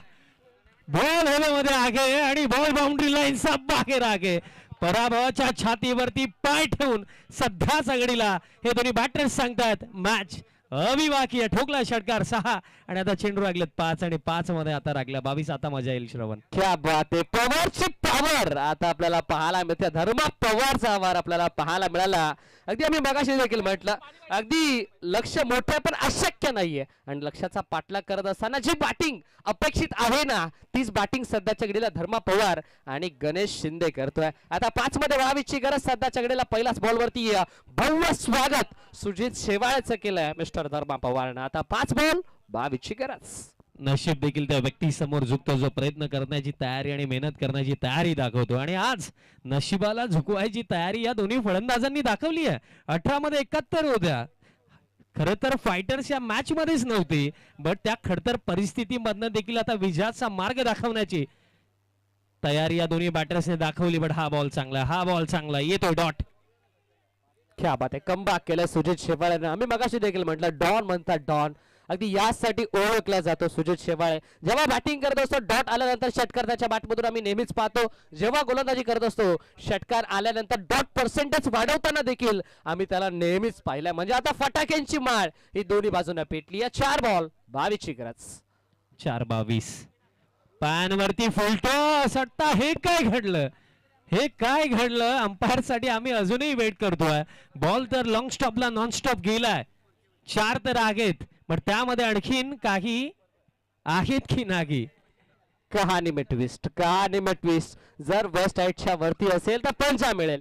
बॉल हवेमध्ये आगे आणि बॉल बाउंड्री लाईनचा बाहेर आगे. पराभवाच्या छातीवरती पाय ठेवून सध्याच घडीला हे दोन्ही बॅटर्स सांगतात मॅच अविवाकीय. ठोकला षटकार 6 आणि आता चेंडू लागलेत 5 आणि 5 मध्ये आता लागला 22. आता मजा येईल श्रवण. क्या बात आहे. पवारची पॉवर आता आपल्याला पाहायला मिळते. धर्मा पवारचा आवार आपल्याला पाहायला मिळाला. अगदी आम्ही मगाशी देखील म्हटलं अगदी लक्ष मोठं पण अशक्य नाहीये आणि लक्षाचा पाठलाग करत असताना जी बॅटिंग अपेक्षित आहे ना तीच बॅटिंग सध्याच्या घडीला धर्मा पवार आणि गणेश शिंदे करतोय. आता 5 मध्ये 22 ची गरज. सध्याच्या घडीला पहिलाच बॉल वरती भव्य स्वागत सुजित शेवाळेचं केलंय मिस्टर धर्मा पवारनं. आता 5 बॉल 22 ची गरज. नशीब देखील त्या व्यक्ती समोर झुकतो जो प्रयत्न करण्याची तयारी आणि मेहनत करण्याची तयारी दाखवतो. आणि आज नशिबाला झुकवायची तयारी या दोन्ही फलंदाजांनी दाखवली आहे. 18 मध्ये 71 होत्या. खरं तर फायटर्स या मॅच मध्येच नव्हती, बट त्या खडतर परिस्थितीमधनं देखील आता विजयाचा मार्ग दाखवण्याची तयारी या दोन्ही बॅटर्सने दाखवली. बट हा बॉल चांगला येतो डॉट. क्या बात आहे. कमबॅक केलं सुजित शेवाळेनं. आम्ही मगाशी देखील म्हटलं डॉन म्हणतात डॉन. अगदी यासाठी ओळखला जातो सुजित शेवाळे. जेव्हा बॅटिंग करत असतो डॉट आल्यानंतर षटकार त्याच्या बॅटमधून आम्ही नेहमीच पाहतो. जेव्हा गोलंदाजी करत असतो षटकार आल्यानंतर डॉट पर्सेंटेज वाढवताना देखील आम्ही त्याला नेहमीच पाहिलंय. म्हणजे आता फटाक्यांची माळ ही दोन्ही बाजूने पेटली. 4 बॉल 22 ची गरज. 4-22. पॅनवरती फुलटो सट्टा. हे काय घडलं अंपायर साठी आम्ही अजूनही वेट करतोय. बॉल तर लॉंग स्टॉपला नॉन स्टॉप गेलाय. 4 तर आहेत, पण त्यामध्ये आणखीन काही आहेत की नाही. कहाणी में ट्विस्ट. जर वेस्ट हाईटच्या वरती असेल तर पंचा मिळेल,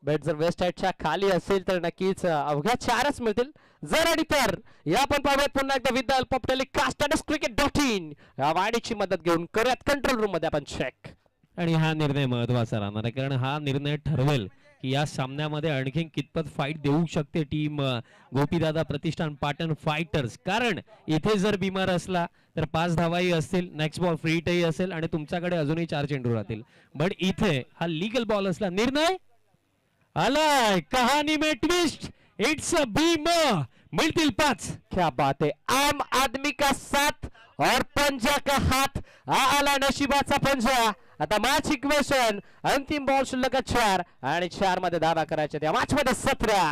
बट जर वेस्ट हाईटच्या खाली असेल तर नक्कीच अवघ्या 4च मिळतील. जर आणि तर या आपण पाहूयात पुन्हा एकदा with the help of telecast cricket.in या वाणीची मदत घेऊन करूयात कंट्रोल रूम मध्ये आपण चेक. आणि हा निर्णय महत्वाचा राहणार आहे, कारण हा निर्णय ठरवेल की या सामन्यामध्ये आणखीन कितपत फाईट देऊ शकते टीम गोपीदादा प्रतिष्ठान पाटण फायटर्स. कारण इथे जर बिमार असला तर 5 धावाही असतील, नेक्स्ट बॉल फ्री हिटही असेल आणि तुमच्याकडे अजूनही 4 चेंडू राहतील. बट इथे हा लीगल बॉल असला. निर्णय आलाय. कहाणी में ट्विस्ट. इट्स अ बीमा. मिळतील 5. क्या बात है. आम आदमी का साथ और पंजा का हाथ. आला नशिबाचा पंजा. आता मॅच इक्वेशन अंतिम बॉल शिल्लक 4 आणि 4 मध्ये धावा करायच्या. त्या मॅच मध्ये 17.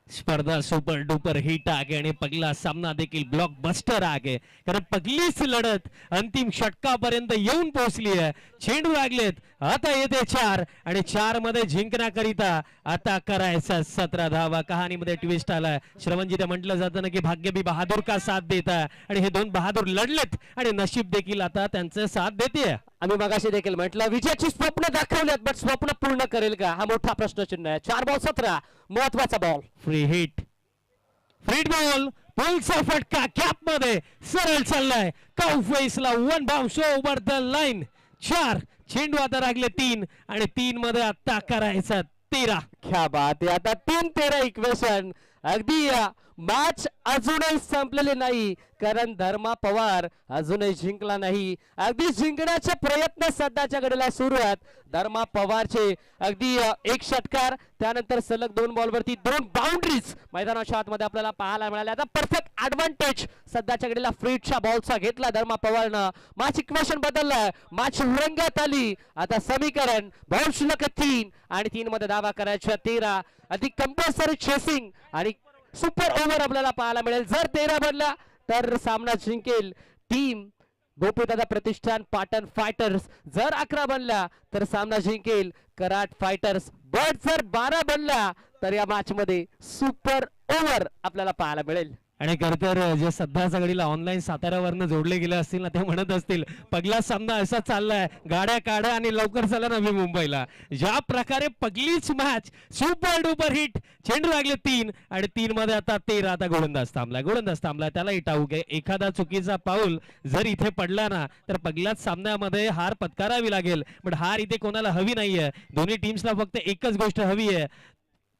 स्पर्धा सुपर डुपर हिट आहे आणि पहिला सामना देखील ब्लॉकबस्टर आहे, कारण पहिलीच लढत अंतिम षटकापर्यंत येऊन पोहोचली आहे. चेंडू लागलेत, आता येते 4 आणि 4 मध्ये जिंकण्याकरिता आता करायचा 17 धावा. कहाणीमध्ये ट्विस्ट आलाय. श्रवणजी, म्हटलं जातं ना की भाग्य भी बहादूर का साथ देता, आणि हे दोन बहादूर लढलेत आणि नशीब देखील आता त्यांचं साथ देते. आम्ही मगाशी देखील म्हटलं विजयाची स्वप्न दाखवल्यात, बट स्वप्न पूर्ण करेल का हा मोठा प्रश्नचिन्ह आहे. 4 बॉल 17, महत्वाचा ball. Free hit, free ball, पुलचा फटका कॅप मध्ये सरळ चाललाय. काउ फेसला 1 बाउन्स ओव्हर द लाईन. 4 चेंडू आता लागले 3 आणि 3 मध्ये आता करायचा 13. क्या बात आहे. आता 3-13 इक्वेशन. अगदी मॅच अजूनही संपलेले नाही, कारण धर्मा पवार अजूनही जिंकला नाही. अगदी जिंकण्याचे प्रयत्न सध्याच्या घडीला सुरू आहेत. धर्मा पवारचे अगदी 1 षटकार, त्यानंतर सलग 2 बॉलवरती 2 बाउंड्रीज मैदानाच्या आतमध्ये आपल्याला पाहायला मिळाल्या. आता परफेक्ट ऍडव्हान्टेज सध्याच्या घडीला फ्रीडच्या बॉलचा घेतला धर्मा पवारनं. मॅच इक्वेशन बदललाय, मॅच रंगात आली. आता समीकरण बॉल शिल्लक 3 आणि 3 मध्ये धावा करायच्या 13. अधिक कंपल्सरी चेसिंग आणि सुपर ओव्हर आपल्याला पाहायला मिळेल. जर 13 बनला तर सामना जिंकेल टीम गोपीदादा प्रतिष्ठान पाटण फायटर्स. जर 11 बनला तर सामना जिंकेल कराड फायटर्स. बट जर 12 बनला तर या मॅच मध्ये सुपर ओव्हर आपल्याला पाहायला मिळेल. आणि खरं तर जे सध्याच्या घडीला ऑनलाईन साताऱ्यावरनं जोडले गेले असतील ना, ते म्हणत असतील पहिला सामना असा चाललाय, गाड्या काढा आणि लवकर चला नवी मुंबईला. ज्या प्रकारे पहिलीच मॅच सुपर डुपर हिट, चेंडू लागले 3 आणि 3 मध्ये आता 13. आता गोलंदाज थांबलाय, त्यालाही ठाऊक आहे एखादा चुकीचा पाऊल जर इथे पडला ना तर पहिल्याच सामन्यामध्ये हार पत्करावी लागेल. पण हार इथे कोणाला हवी नाहीये. दोन्ही टीम्सला फक्त एकच गोष्ट हवी आहे,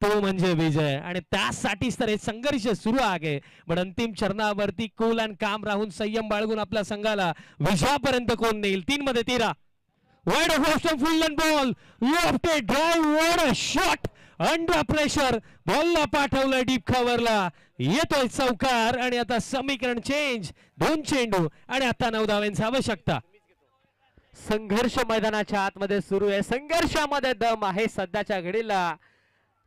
तो म्हणजे विजय. आणि त्यासाठीच तर हे संघर्ष सुरू आहे. पण अंतिम चरणावरती कूल अँड काम राहून संयम बाळगून आपल्या संघाला विजयापर्यंत कोण नेईल. 3 मध्ये 13. Wide off full and ball, left drive, wide shot under pressure, बॉलला पाठवलं डीप कव्हरला, येतोय चौकार. आणि आता समीकरण चेंज. 2 चेंडू आणि आता 9 धावांची आवश्यकता. संघर्ष मैदानाच्या आतमध्ये सुरू आहे, संघर्षामध्ये दम आहे सध्याच्या घडीला.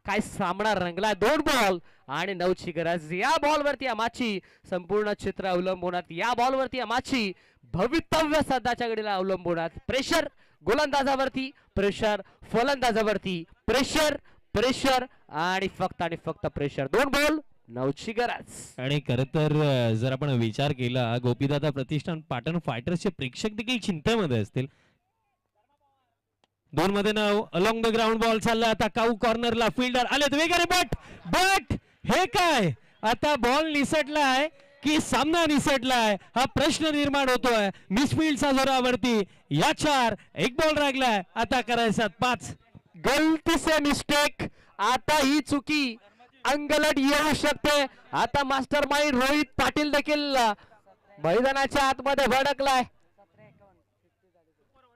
काय सामना रंगला. 2 बॉल आणि 9ची गरज. या बॉलवरती या मॅचची संपूर्ण चित्र अवलंबून, या बॉलवरती या मॅचची भवितव्य सध्याच्या घडीला अवलंबून. प्रेशर गोलंदाजावरती, प्रेशर फलंदाजावरती, प्रेशर आणि फक्त प्रेशर. 2 बॉल 9ची गरज. आणि खरं तर जर आपण विचार केला, गोपीदादा प्रतिष्ठान पाटण फायटर्सचे प्रेक्षक देखील चिंतेमध्ये असतील. 2 मध्ये 9 अलॉंग द ग्राउंड बॉल चालला. आता काऊ कॉर्नरला फिल्डर आलेत वेगाने, बट हे काय, आता बॉल निसटलाय की सामना निसटलाय हा प्रश्न निर्माण होतोय. मिसफिल्डचा जोरावरती या 4, 1 बॉल लागलाय. आता करायचा 5. गलती से मिस्टेक. आता ही चुकी अंगलट येऊ शकते. आता मास्टर माइंड रोहित पाटील देखील मैदानाच्या आतमध्ये भडकलाय.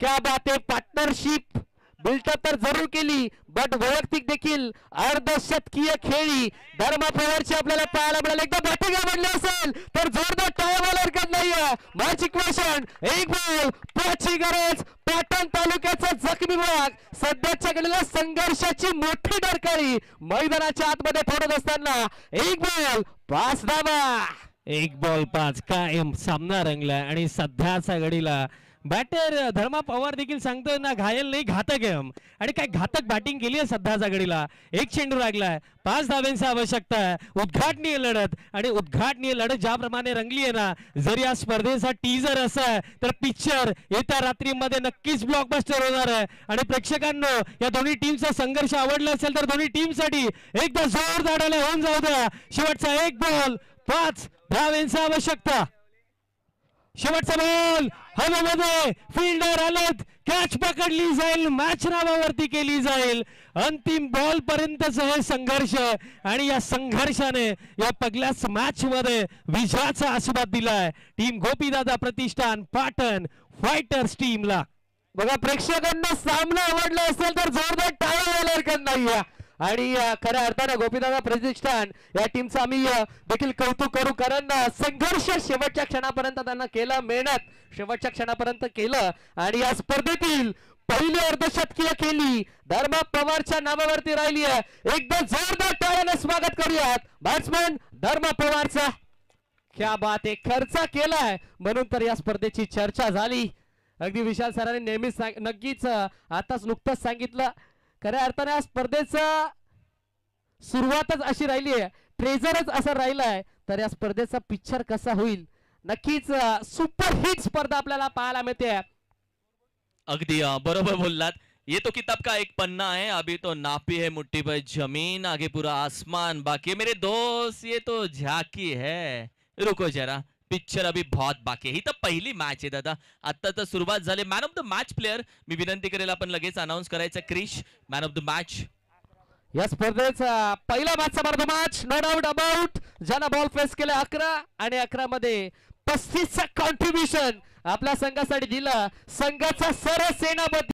क्या बात आहे. पार्टनरशिप बिल्टअप तर जरूर केली, बट वैयक्तिक देखील अर्धशतकीय खेळी धर्मा पवारची आपल्याला पाहायला मिळाली. एकदा बॅटिंग आवडली असेल तर जोरदार टाळ्या हरकत नाहीये. मॅच इक्वेशन 1 बॉल 5ची गरज. पाटण तालुक्याचा जखमी भाग सध्याच्या घडीला संघर्षाची मोठी डरकाळी मैदानाच्या आतमध्ये फोडत असताना 1 बॉल 5 धावा. 1 बॉल 5 कायम सामना रंगलाय. आणि सध्याच्या घडीला बॅटर धर्मा पवार देखील सांगतोय ना, घायल नाही घातक आहे. आणि काय घातक बॅटिंग केली आहे सध्याच्या घडीला. 1 चेंडू लागलाय, 5 धाव्यांची आवश्यकता आहे. उद्घाटनीय लढत, आणि उद्घाटनीय लढत ज्याप्रमाणे रंगली आहे ना, जर या स्पर्धेचा टीजर असा आहे तर पिक्चर येत्या रात्रीमध्ये नक्कीच ब्लॉकबस्टर होणार आहे. आणि प्रेक्षकांनो, या दोन्ही टीमचा संघर्ष आवडला असेल तर दोन्ही टीमसाठी एकदा जोरदार होऊन जाऊ द्या. शेवटचा 1 बॉल 5 धाव्यांची आवश्यकता. शेवटचा बॉल हवेमध्ये, फिल्डर आलेत, कॅच पकडली जाईल, मॅच नावावरती केली जाईल. अंतिम बॉल पर्यंतच हे संघर्ष, आणि या संघर्षाने या पहिल्याच मॅच मध्ये विजयाचा आशीर्वाद दिलाय टीम गोपीदादा प्रतिष्ठान पाटण फायटर्स टीमला. बघा, प्रेक्षकांना सामना आवडला असेल तर जोरदार टाळ्या व्हायला हरकत नाहीये. आणि खऱ्या अर्थानं गोपीदादा प्रतिष्ठान या टीमचं आम्ही देखील कौतुक करू, कारण संघर्ष शेवटच्या क्षणापर्यंत त्यांना केलं, मेहनत शेवटच्या क्षणापर्यंत केलं. आणि या स्पर्धेतील पहिली अर्धशतकीय केली. धर्मा पवारच्या नावावरती राहिली आहे. एकदम जोरदार टाळ्याने स्वागत करूयात बॅट्समन धर्मा पवारचा. क्या बात आहे, खर्च केलाय म्हणून तर या स्पर्धेची चर्चा झाली. अगदी विशाल सरांनी नेहमीच नक्कीच आताच नुकतंच सांगितलं, खऱ्या अर्थाने या स्पर्धेचं सुरुवातच अशी राहिली आहे, ट्रेझरच असं राहिलाय. तर या स्पर्धेचा पिक्चर कसा होईल, नक्कीच सुपर हिट स्पर्धा आपल्याला पाहायला मिळते. अगदी बरोबर बोललात. ये तो किताब का एक पन्ना है, अभी तो नापी है मुट्ठी भर जमीन, आगे पूरा आसमान बाकी है मेरे दोस्त, ये तो झाकी है. रुको जरा, पिक्चर अभी बहुत बाकी आहे. ही तर पहिली मॅच आहे दादा, आता तर सुरुवात झाली. Man of the match player मी विनंती करेल आपण लगेच अनाऊन्स करायचं. Krish man of the match. या स्पर्धेचा पहिला मॅचचा मार्ग मॅच, नो डाऊट अबाउट. ज्यानं बॉल फेस केले 11 आणि 11 मध्ये 35चा कॉन्ट्रीब्युशन आपल्या संघासाठी दिला संघाचा सरसेनापती